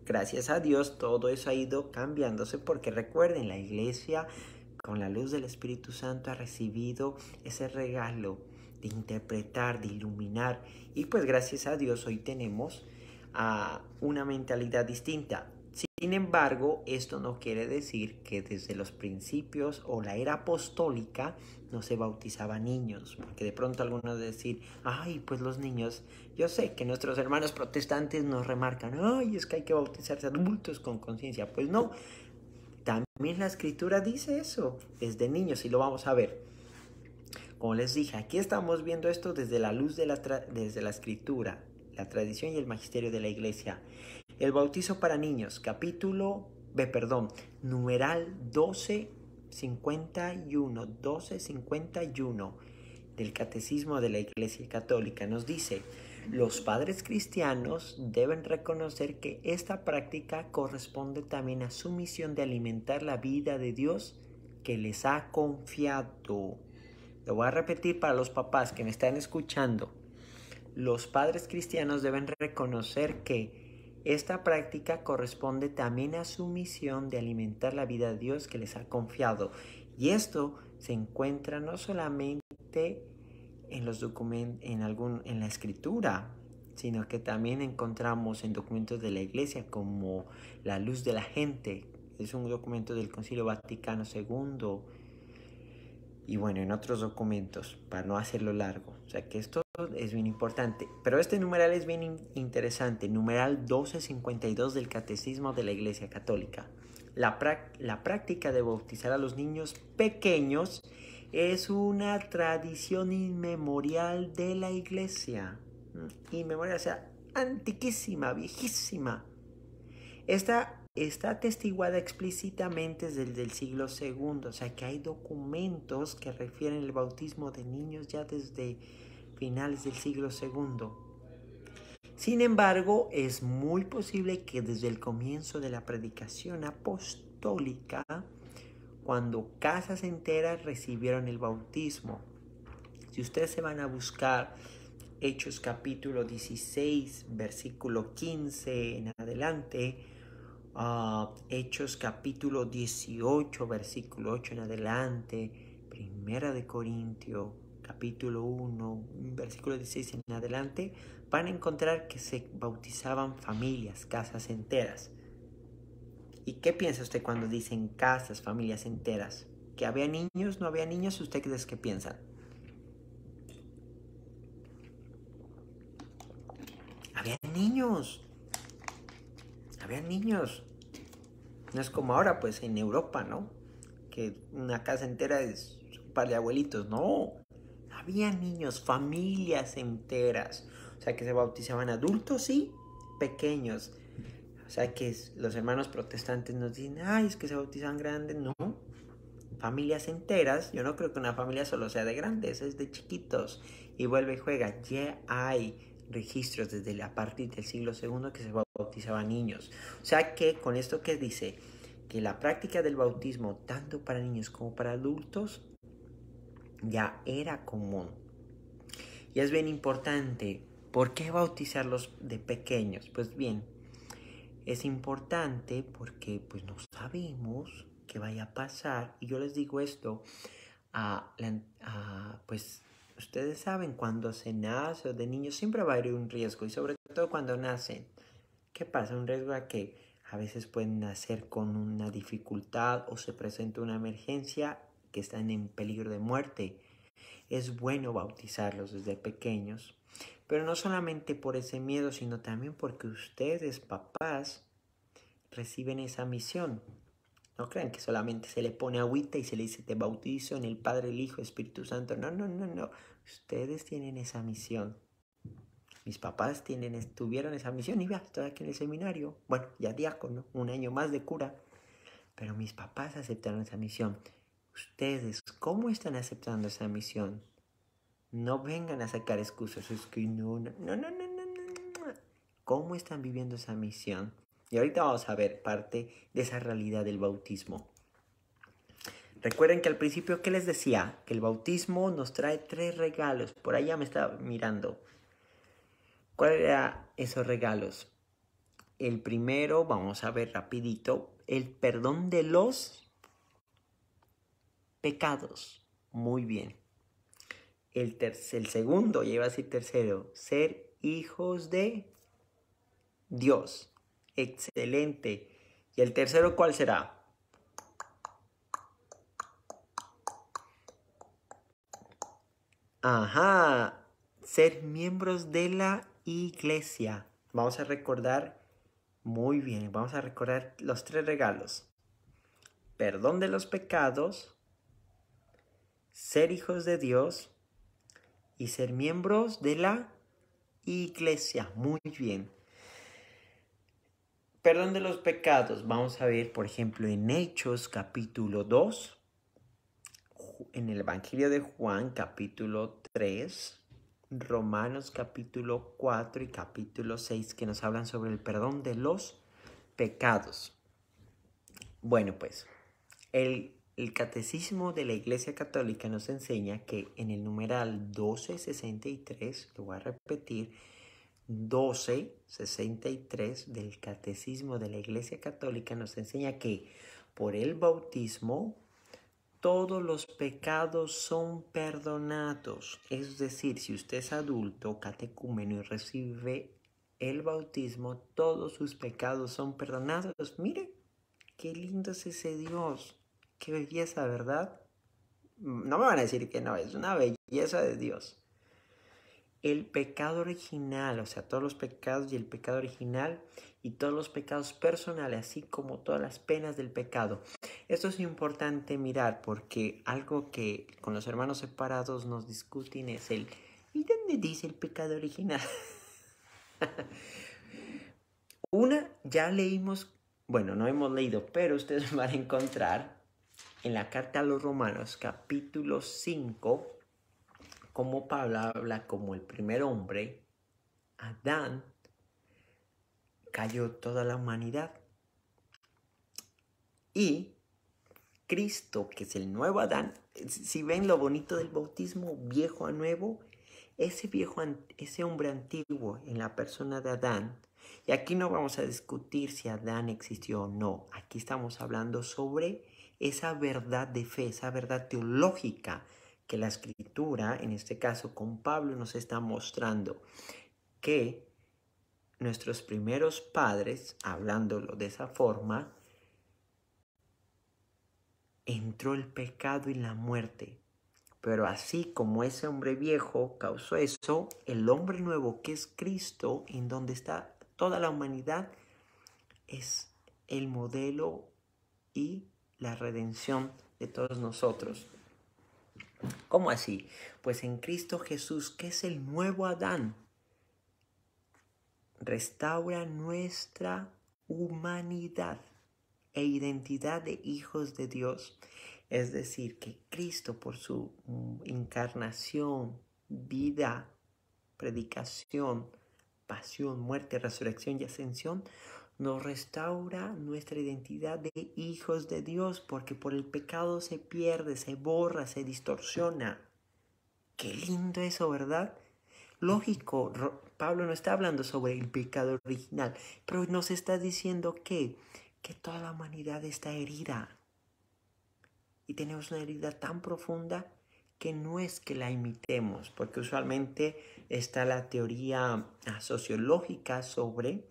Gracias a Dios todo eso ha ido cambiándose porque recuerden, la iglesia con la luz del Espíritu Santo ha recibido ese regalo de interpretar, de iluminar y pues gracias a Dios hoy tenemos una mentalidad distinta. Sin embargo, esto no quiere decir que desde los principios o la era apostólica no se bautizaba niños, porque de pronto algunos decir, ay, pues los niños, yo sé que nuestros hermanos protestantes nos remarcan, ay, es que hay que bautizarse adultos con conciencia. Pues no, también la escritura dice eso, desde niños, y lo vamos a ver. como les dije, aquí estamos viendo esto desde la luz de desde la escritura, la tradición y el magisterio de la iglesia. El bautizo para niños, numeral 1251 del Catecismo de la Iglesia Católica nos dice: los padres cristianos deben reconocer que esta práctica corresponde también a su misión de alimentar la vida de Dios que les ha confiado. Lo voy a repetir para los papás que me están escuchando. Los padres cristianos deben reconocer que esta práctica corresponde también a su misión de alimentar la vida de Dios que les ha confiado. Y esto se encuentra no solamente en los documentos, en la escritura, sino que también encontramos en documentos de la iglesia como La Luz de la Gente. Es un documento del Concilio Vaticano II. Y bueno, en otros documentos, para no hacerlo largo. O sea que esto es bien importante. Pero este numeral es bien interesante. Numeral 1252 del Catecismo de la Iglesia Católica. La práctica de bautizar a los niños pequeños es una tradición inmemorial de la Iglesia. Inmemorial, o sea, antiquísima, viejísima. Esta está atestiguada explícitamente desde el siglo II, o sea que hay documentos que refieren el bautismo de niños ya desde finales del siglo II. Sin embargo, es muy posible que desde el comienzo de la predicación apostólica, cuando casas enteras recibieron el bautismo. Si ustedes se van a buscar Hechos capítulo 16, versículo 15 en adelante, Hechos capítulo 18, versículo 8 en adelante, Primera de Corintios, capítulo 1, versículo 16 en adelante, van a encontrar que se bautizaban familias, casas enteras. ¿Y qué piensa usted cuando dicen casas, familias enteras? ¿Que había niños, no había niños? ¿Ustedes qué piensan? Había niños. Había niños. No es como ahora, pues, en Europa, ¿no? Que una casa entera es un par de abuelitos. No. Había niños, familias enteras. O sea, que se bautizaban adultos y pequeños. O sea, que los hermanos protestantes nos dicen, ay, es que se bautizan grandes. No. Familias enteras. Yo no creo que una familia solo sea de grandes, es de chiquitos. Y vuelve y juega. Ya hay registros desde a partir del siglo II que se bautizaban niños. O sea que con esto que dice que la práctica del bautismo tanto para niños como para adultos ya era común. Y es bien importante. ¿Por qué bautizarlos de pequeños? Pues bien, es importante porque pues no sabemos qué vaya a pasar. Y yo les digo esto, pues ustedes saben, cuando se nace o de niños siempre va a haber un riesgo. Y sobre todo cuando nacen. ¿Qué pasa? Un riesgo a que a veces pueden nacer con una dificultad o se presenta una emergencia que están en peligro de muerte. Es bueno bautizarlos desde pequeños, pero no solamente por ese miedo, sino también porque ustedes, papás, reciben esa misión. No crean que solamente se le pone agüita y se le dice te bautizo en el Padre, el Hijo, Espíritu Santo. No, no, no, no. Ustedes tienen esa misión. Mis papás tuvieron esa misión y ya, estoy aquí en el seminario. Bueno, ya diácono, un año más de cura. Pero mis papás aceptaron esa misión. Ustedes, ¿cómo están aceptando esa misión? No vengan a sacar excusas. Es que no. ¿Cómo están viviendo esa misión? Y ahorita vamos a ver parte de esa realidad del bautismo. Recuerden que al principio, ¿qué les decía? Que el bautismo nos trae 3 regalos. Por allá me estaba mirando. ¿Cuáles eran esos regalos? El primero, vamos a ver rapidito, el perdón de los pecados. Muy bien. El segundo, ya iba a decir tercero, ser hijos de Dios. Excelente. ¿Y el tercero cuál será? Ajá, ser miembros de la iglesia. Vamos a recordar, muy bien, vamos a recordar los 3 regalos. Perdón de los pecados, ser hijos de Dios y ser miembros de la iglesia. Muy bien. Perdón de los pecados. Vamos a ver, por ejemplo, en Hechos capítulo 2, en el Evangelio de Juan capítulo 3, Romanos capítulo 4 y capítulo 6, que nos hablan sobre el perdón de los pecados. Bueno, pues el Catecismo de la Iglesia Católica nos enseña que en el numeral 1263, lo voy a repetir, 1263 del Catecismo de la Iglesia Católica nos enseña que por el bautismo todos los pecados son perdonados. Es decir, si usted es adulto, catecúmeno y recibe el bautismo, todos sus pecados son perdonados. Mire, qué lindo es ese Dios. Qué belleza, ¿verdad? No me van a decir que no, es una belleza de Dios. El pecado original, o sea, todos los pecados y el pecado original y todos los pecados personales, así como todas las penas del pecado. Esto es importante mirar porque algo que con los hermanos separados nos discuten es el ¿y dónde dice el pecado original? Ya leímos, bueno, no hemos leído, pero ustedes van a encontrar en la carta a los Romanos, capítulo 5, como Pablo habla como el primer hombre, Adán, cayó toda la humanidad. Y Cristo, que es el nuevo Adán, si ven lo bonito del bautismo, viejo a nuevo, ese hombre antiguo en la persona de Adán, y aquí no vamos a discutir si Adán existió o no, aquí estamos hablando sobre esa verdad de fe, esa verdad teológica que la Escritura, en este caso con Pablo, nos está mostrando que nuestros primeros padres, hablándolo de esa forma, entró el pecado y la muerte. Pero así como ese hombre viejo causó eso, el hombre nuevo que es Cristo, en donde está toda la humanidad, es el modelo y la redención de todos nosotros. ¿Cómo así? Pues en Cristo Jesús, que es el nuevo Adán, restaura nuestra humanidad e identidad de hijos de Dios. Es decir, que Cristo por su encarnación, vida, predicación, pasión, muerte, resurrección y ascensión, nos restaura nuestra identidad de hijos de Dios, porque por el pecado se pierde, se borra, se distorsiona. Qué lindo eso, ¿verdad? Lógico, Pablo no está hablando sobre el pecado original, pero nos está diciendo que toda la humanidad está herida. Y tenemos una herida tan profunda que no es que la imitemos, porque usualmente está la teoría sociológica sobre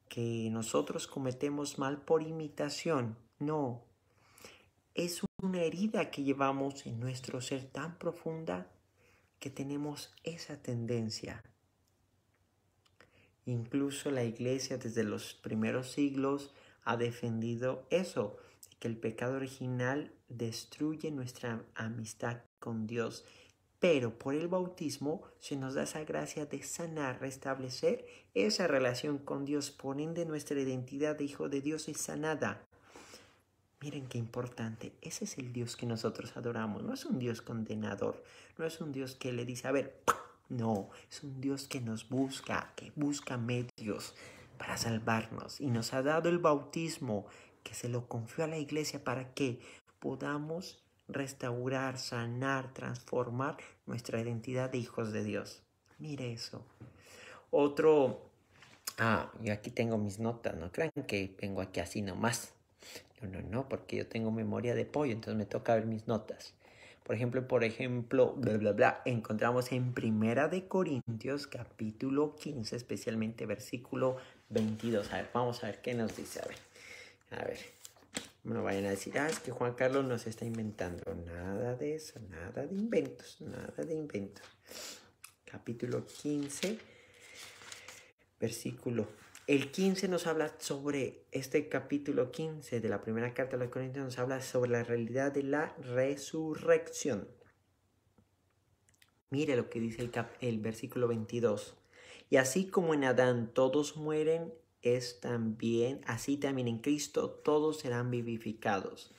que nosotros cometemos mal por imitación. No, es una herida que llevamos en nuestro ser tan profunda que tenemos esa tendencia. Incluso la iglesia desde los primeros siglos ha defendido eso, que el pecado original destruye nuestra amistad con Dios, pero por el bautismo se nos da esa gracia de sanar, restablecer esa relación con Dios, por ende nuestra identidad de hijo de Dios es sanada. Miren qué importante, ese es el Dios que nosotros adoramos, no es un Dios condenador, no es un Dios que le dice, a ver, no, es un Dios que nos busca, que busca medios para salvarnos y nos ha dado el bautismo que se lo confió a la iglesia para que podamos restaurar, sanar, transformar nuestra identidad de hijos de Dios. Mire eso. Yo aquí tengo mis notas, no crean que vengo aquí así nomás. No, porque yo tengo memoria de pollo, entonces me toca ver mis notas. Por ejemplo, encontramos en Primera de Corintios, capítulo 15, especialmente versículo 22. A ver, vamos a ver qué nos dice. A ver, no vayan a decir, es que Juan Carlos nos está inventando. Nada de eso, nada de inventos. Capítulo 15, versículo. El 15 nos habla sobre, este capítulo 15 de la primera carta de los Corintios nos habla sobre la realidad de la resurrección. Mire lo que dice el versículo 22. Y así como en Adán todos mueren, así también en Cristo todos serán vivificados.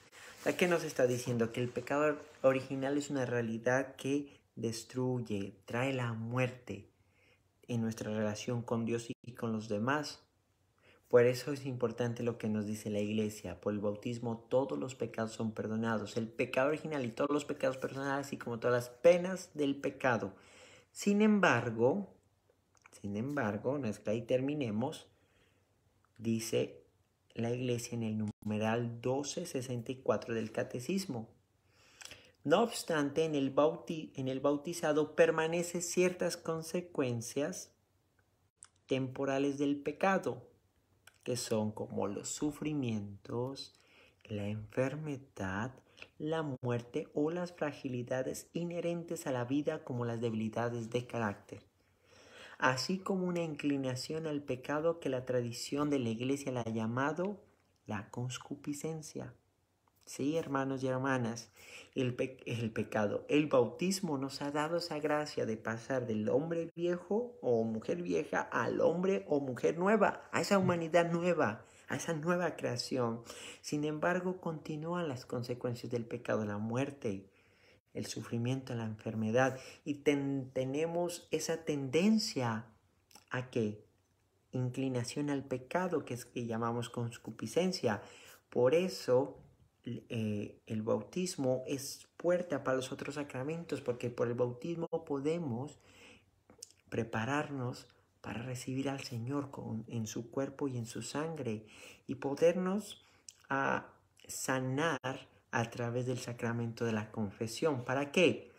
¿Qué nos está diciendo? Que el pecado original es una realidad que destruye, trae la muerte en nuestra relación con Dios y con los demás. Por eso es importante lo que nos dice la iglesia. Por el bautismo todos los pecados son perdonados. El pecado original y todos los pecados personales, así como todas las penas del pecado. Sin embargo, no es que ahí terminemos, dice la iglesia en el numeral 1264 del catecismo. No obstante, en el bautizado permanecen ciertas consecuencias temporales del pecado, que son como los sufrimientos, la enfermedad, la muerte o las fragilidades inherentes a la vida, como las debilidades de carácter, así como una inclinación al pecado que la tradición de la iglesia la ha llamado la concupiscencia. Sí, hermanos y hermanas, el pecado, el bautismo nos ha dado esa gracia de pasar del hombre viejo o mujer vieja al hombre o mujer nueva, a esa humanidad nueva, a esa nueva creación. Sin embargo, continúan las consecuencias del pecado, la muerte, el sufrimiento, la enfermedad, y tenemos esa tendencia a que inclinación al pecado, que es que llamamos concupiscencia. Por eso el bautismo es puerta para los otros sacramentos, porque por el bautismo podemos prepararnos para recibir al Señor en su cuerpo y en su sangre, y podernos sanar a través del sacramento de la confesión. ¿Para qué?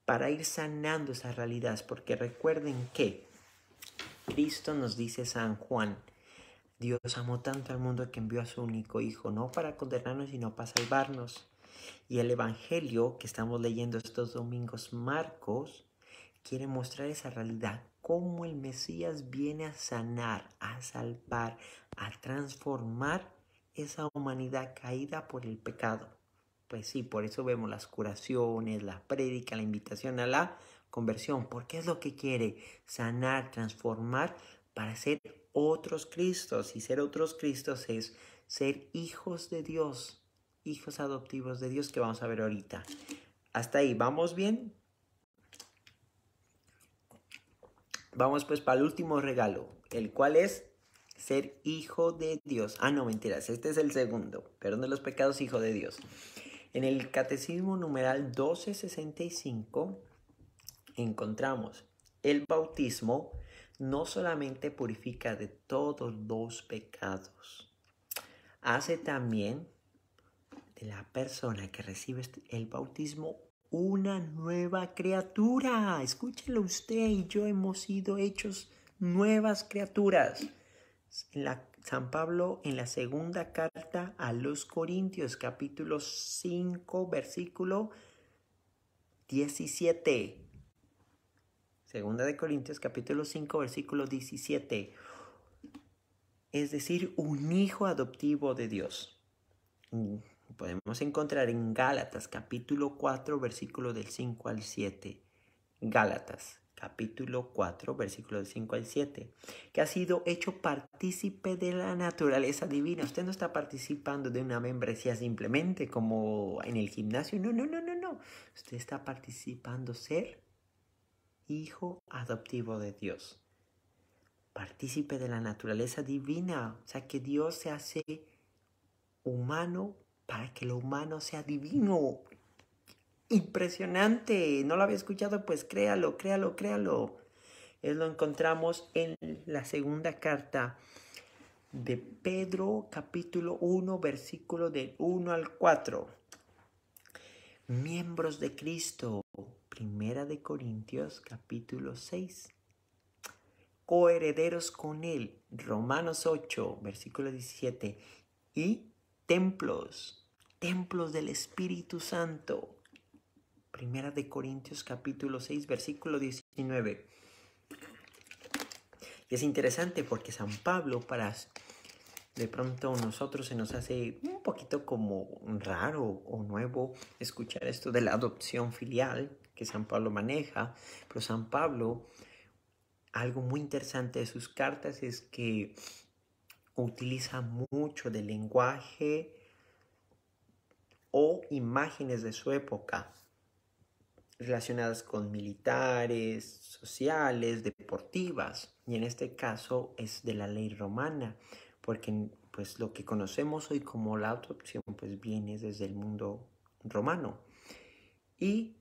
Para ir sanando esas realidades, porque recuerden que Cristo nos dice San Juan: Dios amó tanto al mundo que envió a su único Hijo, no para condenarnos, sino para salvarnos. Y el Evangelio que estamos leyendo estos domingos, Marcos, quiere mostrar esa realidad, cómo el Mesías viene a sanar, a salvar, a transformar esa humanidad caída por el pecado. Pues sí, por eso vemos las curaciones, la prédica, la invitación a la conversión, porque es lo que quiere: sanar, transformar para ser otros Cristos. Y ser otros Cristos es ser hijos de Dios, hijos adoptivos de Dios, que vamos a ver ahorita. Hasta ahí, ¿vamos bien? Vamos pues para el último regalo, el cual es ser hijo de Dios. No, mentiras, este es el segundo. Perdón de los pecados, hijo de Dios. En el Catecismo numeral 1265 encontramos: el bautismo no solamente purifica de todos los pecados, hace también de la persona que recibe el bautismo una nueva criatura. Escúchelo, usted y yo hemos sido hechos nuevas criaturas. San Pablo, en la segunda carta a los Corintios, capítulo 5, versículo 17. Segunda de Corintios, capítulo 5, versículo 17. Es decir, un hijo adoptivo de Dios. Podemos encontrar en Gálatas, capítulo 4, versículo del 5 al 7. Gálatas, capítulo 4, versículo del 5 al 7. Que ha sido hecho partícipe de la naturaleza divina. Usted no está participando de una membresía simplemente como en el gimnasio. No. Usted está participando ser hijo adoptivo de Dios. Partícipe de la naturaleza divina. O sea, que Dios se hace humano para que lo humano sea divino. Impresionante. ¿No lo había escuchado? Pues créalo. Lo encontramos en la segunda carta de Pedro, capítulo 1, versículo del 1 al 4. Miembros de Cristo. Primera de Corintios, capítulo 6. Coherederos con él. Romanos 8, versículo 17. Y templos del Espíritu Santo. Primera de Corintios, capítulo 6, versículo 19. Y es interesante porque San Pablo, de pronto nosotros se nos hace un poquito como raro o nuevo escuchar esto de la adopción filial, que San Pablo maneja, pero San Pablo, algo muy interesante de sus cartas es que utiliza mucho del lenguaje o imágenes de su época relacionadas con militares, sociales, deportivas, y en este caso es de la ley romana, porque pues lo que conocemos hoy como la adopción pues viene desde el mundo romano. Y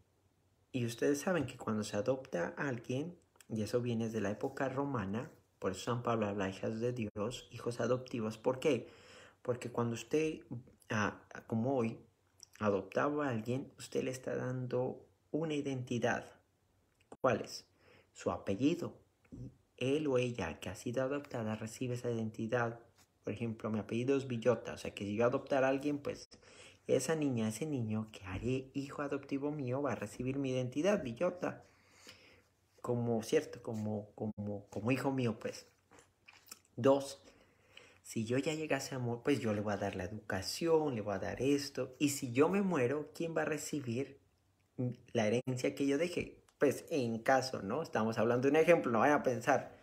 ustedes saben que cuando se adopta a alguien, y eso viene de la época romana, por eso San Pablo habla hijas de Dios, hijos adoptivos. ¿Por qué? Porque cuando usted, como hoy, adoptaba a alguien, usted le está dando una identidad. ¿Cuál es? Su apellido. Él o ella que ha sido adoptada recibe esa identidad. Por ejemplo, mi apellido es Villota, o sea que si yo adoptar a alguien, pues esa niña, ese niño que haré hijo adoptivo mío va a recibir mi identidad, Villota, como, cierto, como hijo mío, pues. 2, si yo ya llegase a morir, pues yo le voy a dar la educación, le voy a dar esto, y si yo me muero, ¿quién va a recibir la herencia que yo dejé? Pues en caso, ¿no? Estamos hablando de un ejemplo, no vayan a pensar,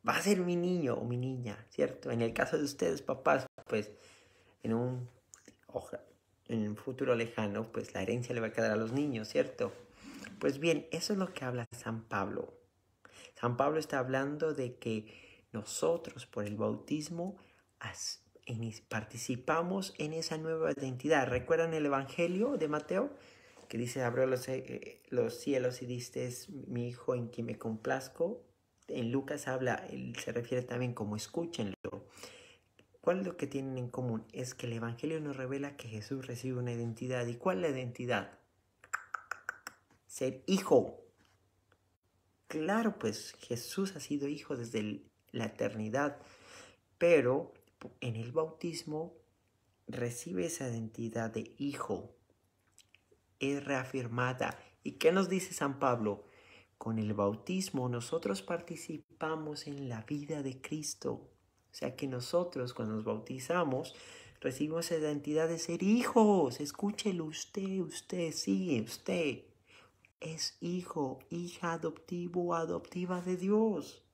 va a ser mi niño o mi niña, ¿cierto? En el caso de ustedes, papás, pues en un futuro lejano, pues la herencia le va a quedar a los niños, ¿cierto? Pues bien, eso es lo que habla San Pablo. San Pablo está hablando de que nosotros por el bautismo participamos en esa nueva identidad. ¿Recuerdan el Evangelio de Mateo? Que dice, abrió los cielos y diste, es mi hijo en quien me complazco. En Lucas se refiere también como escúchenlo. ¿Cuál es lo que tienen en común? Es que el Evangelio nos revela que Jesús recibe una identidad. ¿Y cuál es la identidad? Ser hijo. Claro, pues Jesús ha sido hijo desde la eternidad, pero en el bautismo recibe esa identidad de hijo. Es reafirmada. ¿Y qué nos dice San Pablo? Con el bautismo nosotros participamos en la vida de Cristo. O sea que nosotros cuando nos bautizamos recibimos esa identidad de ser hijos. Escúchelo usted, sí, usted es hijo, hija adoptivo o adoptiva de Dios.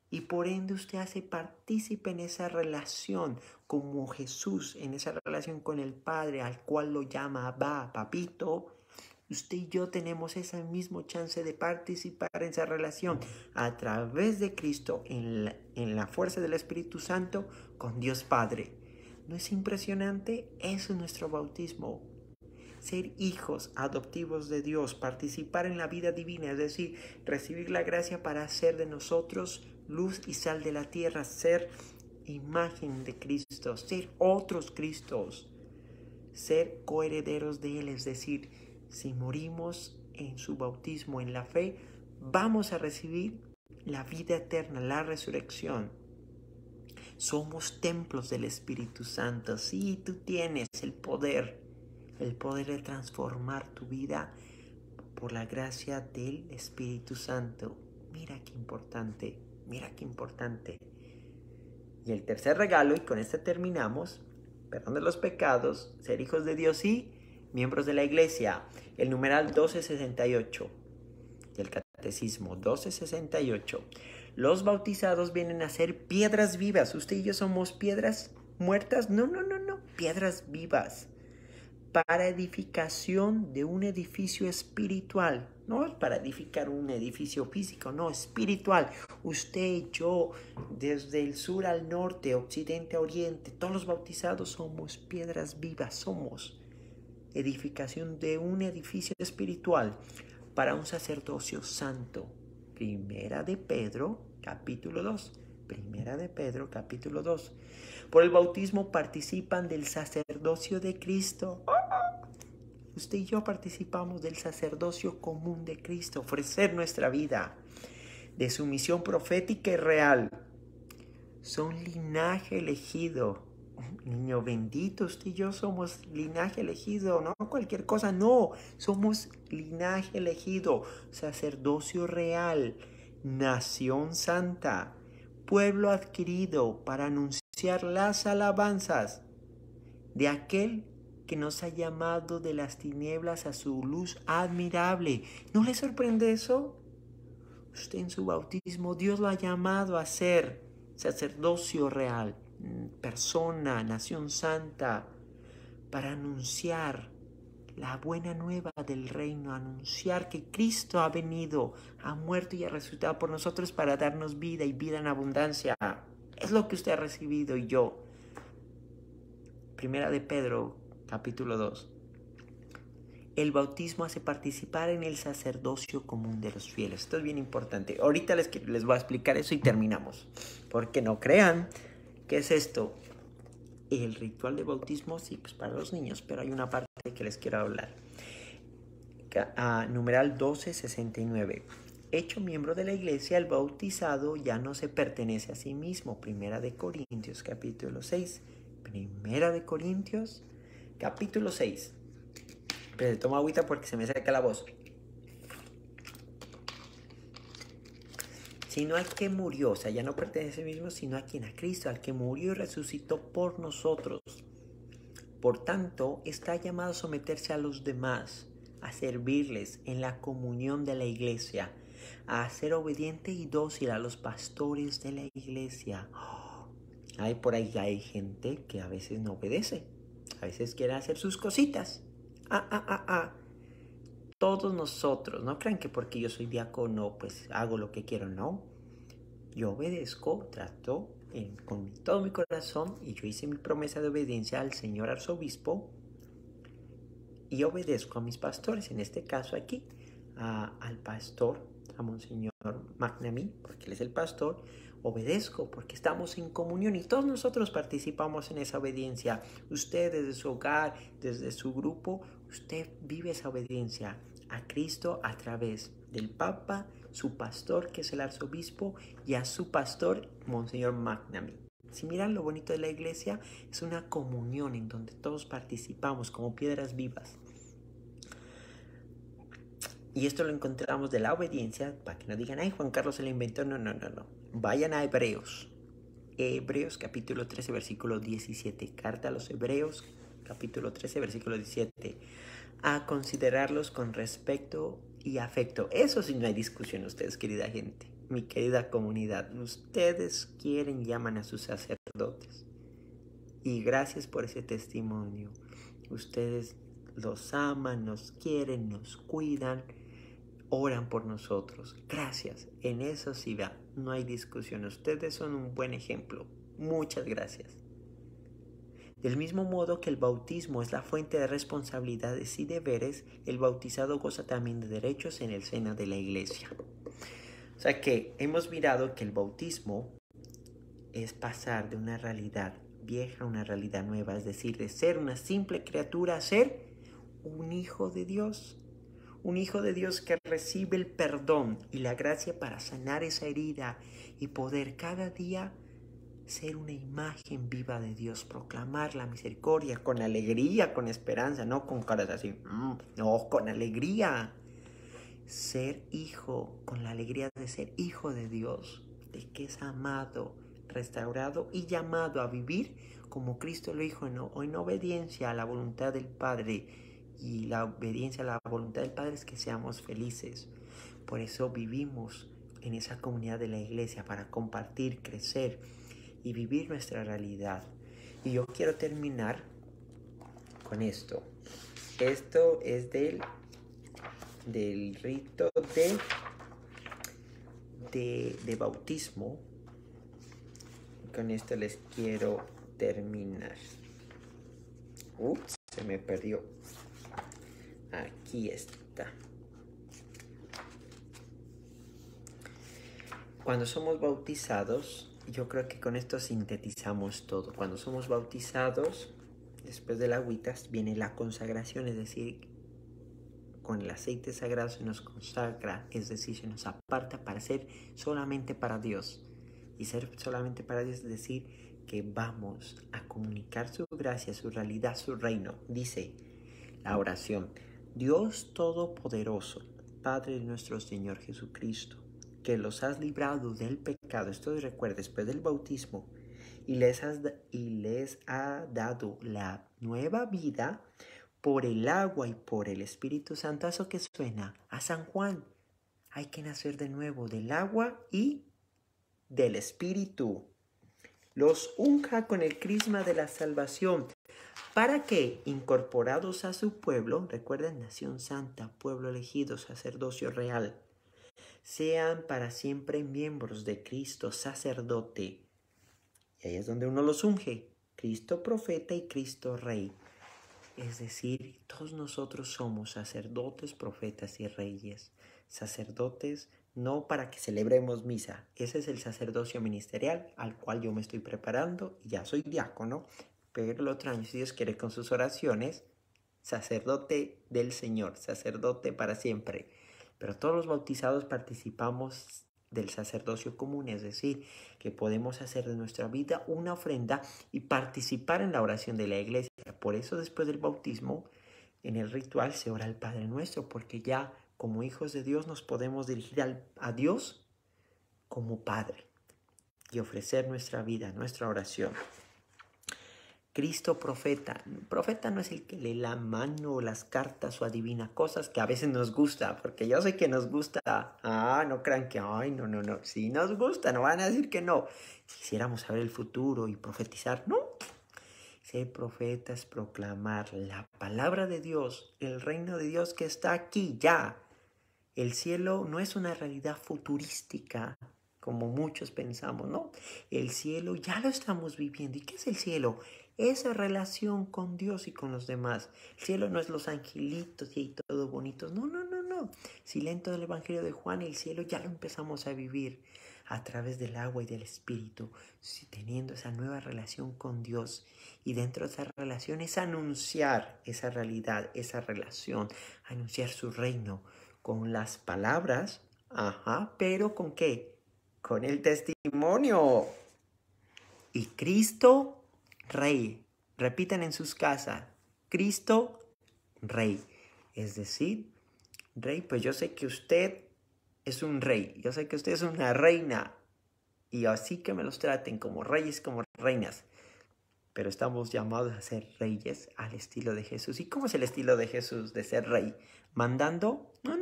Y por ende usted hace partícipe en esa relación como Jesús, en esa relación con el Padre al cual lo llama Abba, papito. Usted y yo tenemos ese mismo chance de participar en esa relación a través de Cristo en la fuerza del Espíritu Santo con Dios Padre. ¿No es impresionante? Eso es nuestro bautismo. Ser hijos adoptivos de Dios, participar en la vida divina, es decir, recibir la gracia para hacer de nosotros luz y sal de la tierra, ser imagen de Cristo, ser otros Cristos, ser coherederos de Él, es decir, si morimos en su bautismo, en la fe, vamos a recibir la vida eterna, la resurrección. Somos templos del Espíritu Santo. Sí, tú tienes el poder de transformar tu vida por la gracia del Espíritu Santo. Mira qué importante, mira qué importante. Y el tercer regalo, y con este terminamos, perdón de los pecados, ser hijos de Dios y miembros de la iglesia. El numeral 1268 del Catecismo, 1268. Los bautizados vienen a ser piedras vivas. ¿Usted y yo somos piedras muertas? No, piedras vivas para edificación de un edificio espiritual. No es para edificar un edificio físico, no, espiritual. Usted y yo, desde el sur al norte, occidente a oriente, todos los bautizados somos piedras vivas, somos edificación de un edificio espiritual para un sacerdocio santo. Primera de Pedro, capítulo 2. Primera de Pedro, capítulo 2. Por el bautismo participan del sacerdocio de Cristo. Usted y yo participamos del sacerdocio común de Cristo, ofrecer nuestra vida, de su misión profética y real. Son linaje elegido. Niño bendito, usted y yo somos linaje elegido, no cualquier cosa, no. Somos linaje elegido, sacerdocio real, nación santa, pueblo adquirido para anunciar las alabanzas de aquel que nos ha llamado de las tinieblas a su luz admirable. ¿No le sorprende eso? Usted en su bautismo, Dios lo ha llamado a ser sacerdocio real, persona, nación santa, para anunciar la buena nueva del reino, anunciar que Cristo ha venido, ha muerto y ha resucitado por nosotros para darnos vida y vida en abundancia. Es lo que usted ha recibido y yo. Primera de Pedro, capítulo 2. El bautismo hace participar en el sacerdocio común de los fieles. Esto es bien importante. Ahorita les voy a explicar eso y terminamos. Porque no crean que es esto. El ritual de bautismo, sí, pues para los niños, pero hay una parte que les quiero hablar. Numeral 1269. Hecho miembro de la iglesia, el bautizado ya no se pertenece a sí mismo. Primera de Corintios, capítulo 6. Primera de Corintios, capítulo 6. Pero toma agüita porque se me seca la voz. Sino al que murió, o sea, ya no pertenece a sí mismo, sino a quien, a Cristo, al que murió y resucitó por nosotros. Por tanto, está llamado a someterse a los demás, a servirles en la comunión de la iglesia, a ser obediente y dócil a los pastores de la iglesia. Por ahí hay gente que a veces no obedece, a veces quiere hacer sus cositas. Todos nosotros, no crean que porque yo soy diácono, pues hago lo que quiero, no. Yo obedezco, trato con todo mi corazón, y yo hice mi promesa de obediencia al señor arzobispo, y obedezco a mis pastores, en este caso aquí, al pastor, a Monseñor McNamee, porque él es el pastor. Obedezco porque estamos en comunión y todos nosotros participamos en esa obediencia. Usted desde su hogar, desde su grupo, usted vive esa obediencia a Cristo a través del Papa, su pastor que es el arzobispo, y a su pastor, Monseñor McNamee. Si miran lo bonito de la iglesia, es una comunión en donde todos participamos como piedras vivas. Y esto lo encontramos de la obediencia, para que no digan, ay, Juan Carlos se lo inventó. No. Vayan a Hebreos. Hebreos capítulo 13, versículo 17. Carta a los Hebreos, capítulo 13, versículo 17. A considerarlos con respeto y afecto. Eso sí, no hay discusión, ustedes, querida gente, mi querida comunidad. Ustedes quieren, llaman a sus sacerdotes. Y gracias por ese testimonio. Ustedes los aman, nos quieren, nos cuidan, oran por nosotros. Gracias. En eso sí, va, no hay discusión. Ustedes son un buen ejemplo. Muchas gracias. Del mismo modo que el bautismo es la fuente de responsabilidades y deberes, el bautizado goza también de derechos en el seno de la iglesia. O sea que hemos mirado que el bautismo es pasar de una realidad vieja a una realidad nueva, es decir, de ser una simple criatura a ser un hijo de Dios. Un hijo de Dios que recibe el perdón y la gracia para sanar esa herida y poder cada día ser una imagen viva de Dios, proclamar la misericordia con alegría, con esperanza, no con caras así, no, con alegría. Ser hijo, con la alegría de ser hijo de Dios, de que es amado, restaurado y llamado a vivir como Cristo lo dijo, en obediencia a la voluntad del Padre. Y la obediencia a la voluntad del Padre es que seamos felices. Por eso vivimos en esa comunidad de la iglesia, para compartir, crecer y vivir nuestra realidad. Y yo quiero terminar con esto. Esto es del rito de bautismo. Con esto les quiero terminar. Ups, se me perdió. Aquí está. Cuando somos bautizados, yo creo que con esto sintetizamos todo. Cuando somos bautizados, después de la agüita viene la consagración, es decir, con el aceite sagrado se nos consagra, es decir, se nos aparta para ser solamente para Dios. Y ser solamente para Dios es decir que vamos a comunicar su gracia, su realidad, su reino. Dice la oración: Dios Todopoderoso, Padre de nuestro Señor Jesucristo, que los has librado del pecado. Esto recuerda, después del bautismo, y les ha dado la nueva vida por el agua y por el Espíritu Santo. ¿A eso que suena? A San Juan. Hay que nacer de nuevo del agua y del Espíritu. Los unja con el crisma de la salvación, para que, incorporados a su pueblo, recuerden, nación santa, pueblo elegido, sacerdocio real, sean para siempre miembros de Cristo, sacerdote. Y ahí es donde uno los unge, Cristo profeta y Cristo rey. Es decir, todos nosotros somos sacerdotes, profetas y reyes. Sacerdotes no para que celebremos misa. Ese es el sacerdocio ministerial al cual yo me estoy preparando y ya soy diácono. Pero el otro año, si Dios quiere, con sus oraciones, sacerdote del Señor, sacerdote para siempre. Pero todos los bautizados participamos del sacerdocio común, es decir, que podemos hacer de nuestra vida una ofrenda y participar en la oración de la iglesia. Por eso después del bautismo, en el ritual se ora al Padre Nuestro, porque ya como hijos de Dios nos podemos dirigir a Dios como Padre y ofrecer nuestra vida, nuestra oración. Cristo profeta. Profeta no es el que lee la mano o las cartas o adivina cosas que a veces nos gusta, porque yo sé que nos gusta. No crean que, no. Sí nos gusta, no van a decir que no. Si quisiéramos saber el futuro y profetizar, no. Ser profeta es proclamar la palabra de Dios, el reino de Dios que está aquí ya. El cielo no es una realidad futurística, como muchos pensamos, ¿no? El cielo ya lo estamos viviendo. ¿Y qué es el cielo? Esa relación con Dios y con los demás. El cielo no es los angelitos y todo bonitos. No. Si leen todo el Evangelio de Juan, el cielo ya lo empezamos a vivir a través del agua y del Espíritu, teniendo esa nueva relación con Dios. Y dentro de esa relación es anunciar esa realidad, esa relación, anunciar su reino con las palabras, pero ¿con qué? Con el testimonio. Y Cristo Rey. Repitan en sus casas, Cristo Rey. Es decir, Rey, pues yo sé que usted es un rey, yo sé que usted es una reina, y así que me los traten como reyes, como reinas. Pero estamos llamados a ser reyes al estilo de Jesús. ¿Y cómo es el estilo de Jesús de ser rey? ¿Mandando? No.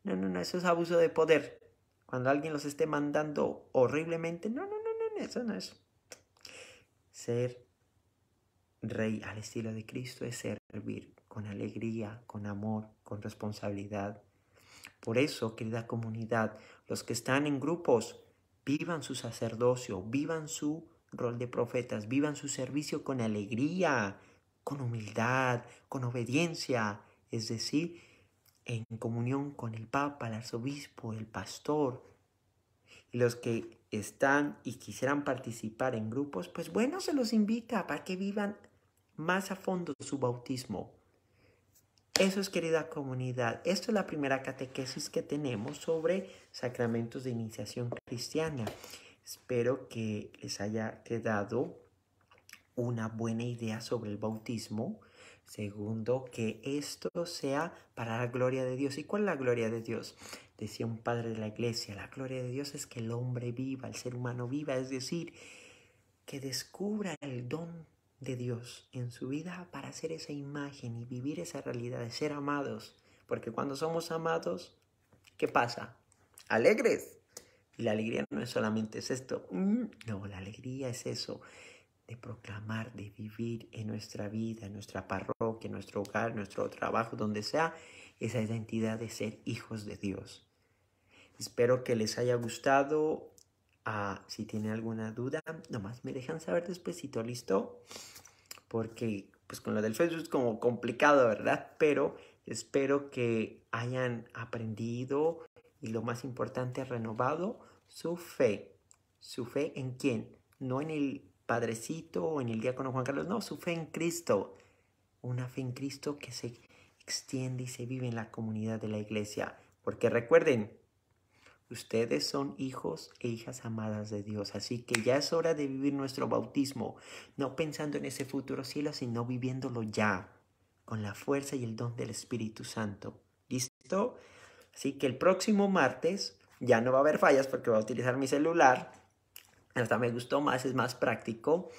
No, eso es abuso de poder. Cuando alguien los esté mandando horriblemente, no, eso no es. Ser rey al estilo de Cristo es servir con alegría, con amor, con responsabilidad. Por eso, querida comunidad, los que están en grupos, vivan su sacerdocio, vivan su rol de profetas, vivan su servicio con alegría, con humildad, con obediencia, es decir, en comunión con el Papa, el arzobispo, el pastor. Y los que están y quisieran participar en grupos, pues bueno, se los invita para que vivan más a fondo su bautismo. Eso es, querida comunidad. Esto es la primera catequesis que tenemos sobre sacramentos de iniciación cristiana. Espero que les haya quedado una buena idea sobre el bautismo. Segundo, que esto sea para la gloria de Dios. ¿Y cuál es la gloria de Dios? Decía un padre de la iglesia, la gloria de Dios es que el hombre viva, el ser humano viva, es decir, que descubra el don de Dios en su vida para hacer esa imagen y vivir esa realidad de ser amados. Porque cuando somos amados, ¿qué pasa? Alegres. Y la alegría no es solamente esto. No, la alegría es eso, de proclamar, de vivir en nuestra vida, en nuestra parroquia, en nuestro hogar, en nuestro trabajo, donde sea, esa identidad de ser hijos de Dios. Espero que les haya gustado. Si tienen alguna duda, nomás me dejan saber despuesito, ¿listo? Porque pues con lo del Facebook es como complicado, ¿verdad? Pero espero que hayan aprendido y lo más importante, renovado su fe. ¿Su fe en quién? No en el padrecito o en el diácono Juan Carlos, no, su fe en Cristo. Una fe en Cristo que se extiende y se vive en la comunidad de la iglesia. Porque recuerden, ustedes son hijos e hijas amadas de Dios, así que ya es hora de vivir nuestro bautismo, no pensando en ese futuro cielo, sino viviéndolo ya, con la fuerza y el don del Espíritu Santo. ¿Listo? Así que el próximo martes ya no va a haber fallas porque voy a utilizar mi celular. Hasta me gustó más, es más práctico.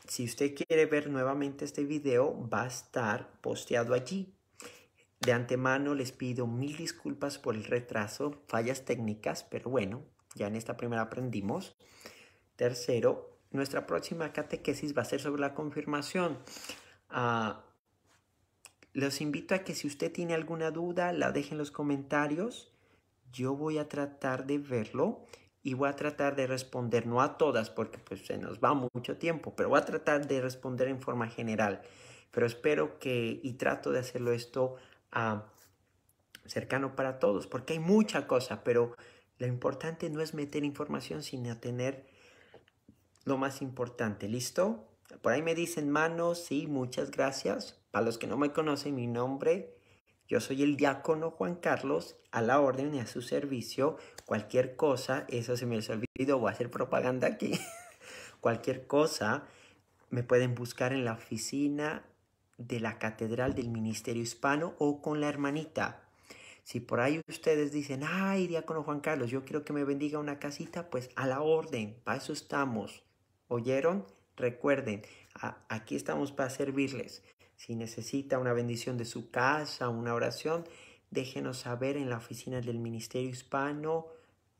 Si usted quiere ver nuevamente este video, va a estar posteado allí. De antemano les pido mil disculpas por el retraso, fallas técnicas, pero bueno, ya en esta primera aprendimos. Tercero, nuestra próxima catequesis va a ser sobre la confirmación. Los invito a que si usted tiene alguna duda, la deje en los comentarios. Yo voy a tratar de verlo y voy a tratar de responder, no a todas porque pues se nos va mucho tiempo, pero voy a tratar de responder en forma general. Pero espero que, y trato de hacerlo esto cercano para todos, porque hay mucha cosa, pero lo importante no es meter información, sino tener lo más importante. ¿Listo? Por ahí me dicen manos, sí, muchas gracias. Para los que no me conocen, mi nombre, yo soy el diácono Juan Carlos, a la orden y a su servicio. Cualquier cosa, eso se me olvidó, voy a hacer propaganda aquí. Cualquier cosa, me pueden buscar en la oficina de la Catedral del Ministerio Hispano o con la hermanita. Si por ahí ustedes dicen, ay, diácono Juan Carlos, yo quiero que me bendiga una casita, pues a la orden, para eso estamos. ¿Oyeron? Recuerden, aquí estamos para servirles. Si necesita una bendición de su casa, una oración, déjenos saber en la oficina del Ministerio Hispano,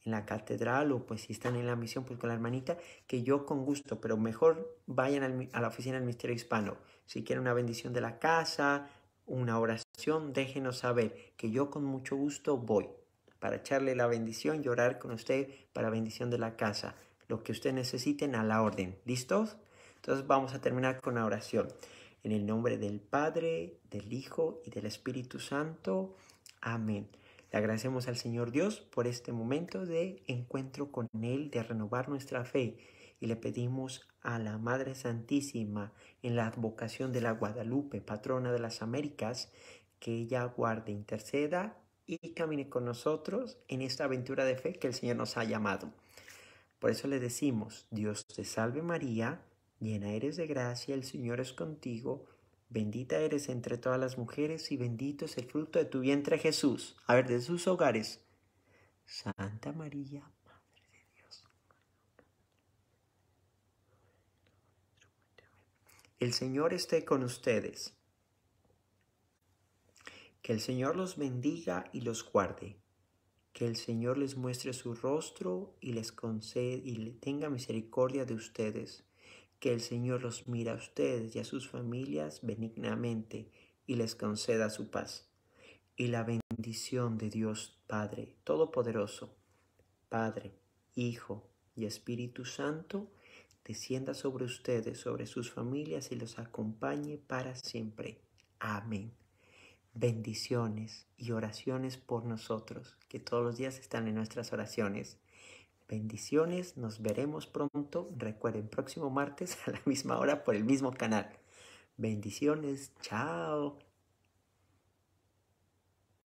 en la catedral, o pues si están en la misión, pues con la hermanita, que yo con gusto, pero mejor vayan a la oficina del Ministerio Hispano. Si quieren una bendición de la casa, una oración, déjenos saber, que yo con mucho gusto voy para echarle la bendición y orar con usted para bendición de la casa. Lo que usted necesiten, a la orden. ¿Listos? Entonces vamos a terminar con la oración. En el nombre del Padre, del Hijo y del Espíritu Santo. Amén. Le agradecemos al Señor Dios por este momento de encuentro con Él, de renovar nuestra fe. Y le pedimos a la Madre Santísima, en la advocación de la Guadalupe, patrona de las Américas, que ella guarde, interceda y camine con nosotros en esta aventura de fe que el Señor nos ha llamado. Por eso le decimos, Dios te salve María, llena eres de gracia, el Señor es contigo, bendita eres entre todas las mujeres y bendito es el fruto de tu vientre Jesús. A ver, de sus hogares. Santa María, Madre de Dios. El Señor esté con ustedes. Que el Señor los bendiga y los guarde. Que el Señor les muestre su rostro y les conceda y le tenga misericordia de ustedes. Que el Señor los mire a ustedes y a sus familias benignamente y les conceda su paz. Y la bendición de Dios Padre Todopoderoso, Padre, Hijo y Espíritu Santo, descienda sobre ustedes, sobre sus familias y los acompañe para siempre. Amén. Bendiciones y oraciones por nosotros, que todos los días están en nuestras oraciones. Bendiciones, nos veremos pronto. Recuerden, próximo martes a la misma hora por el mismo canal. Bendiciones, chao.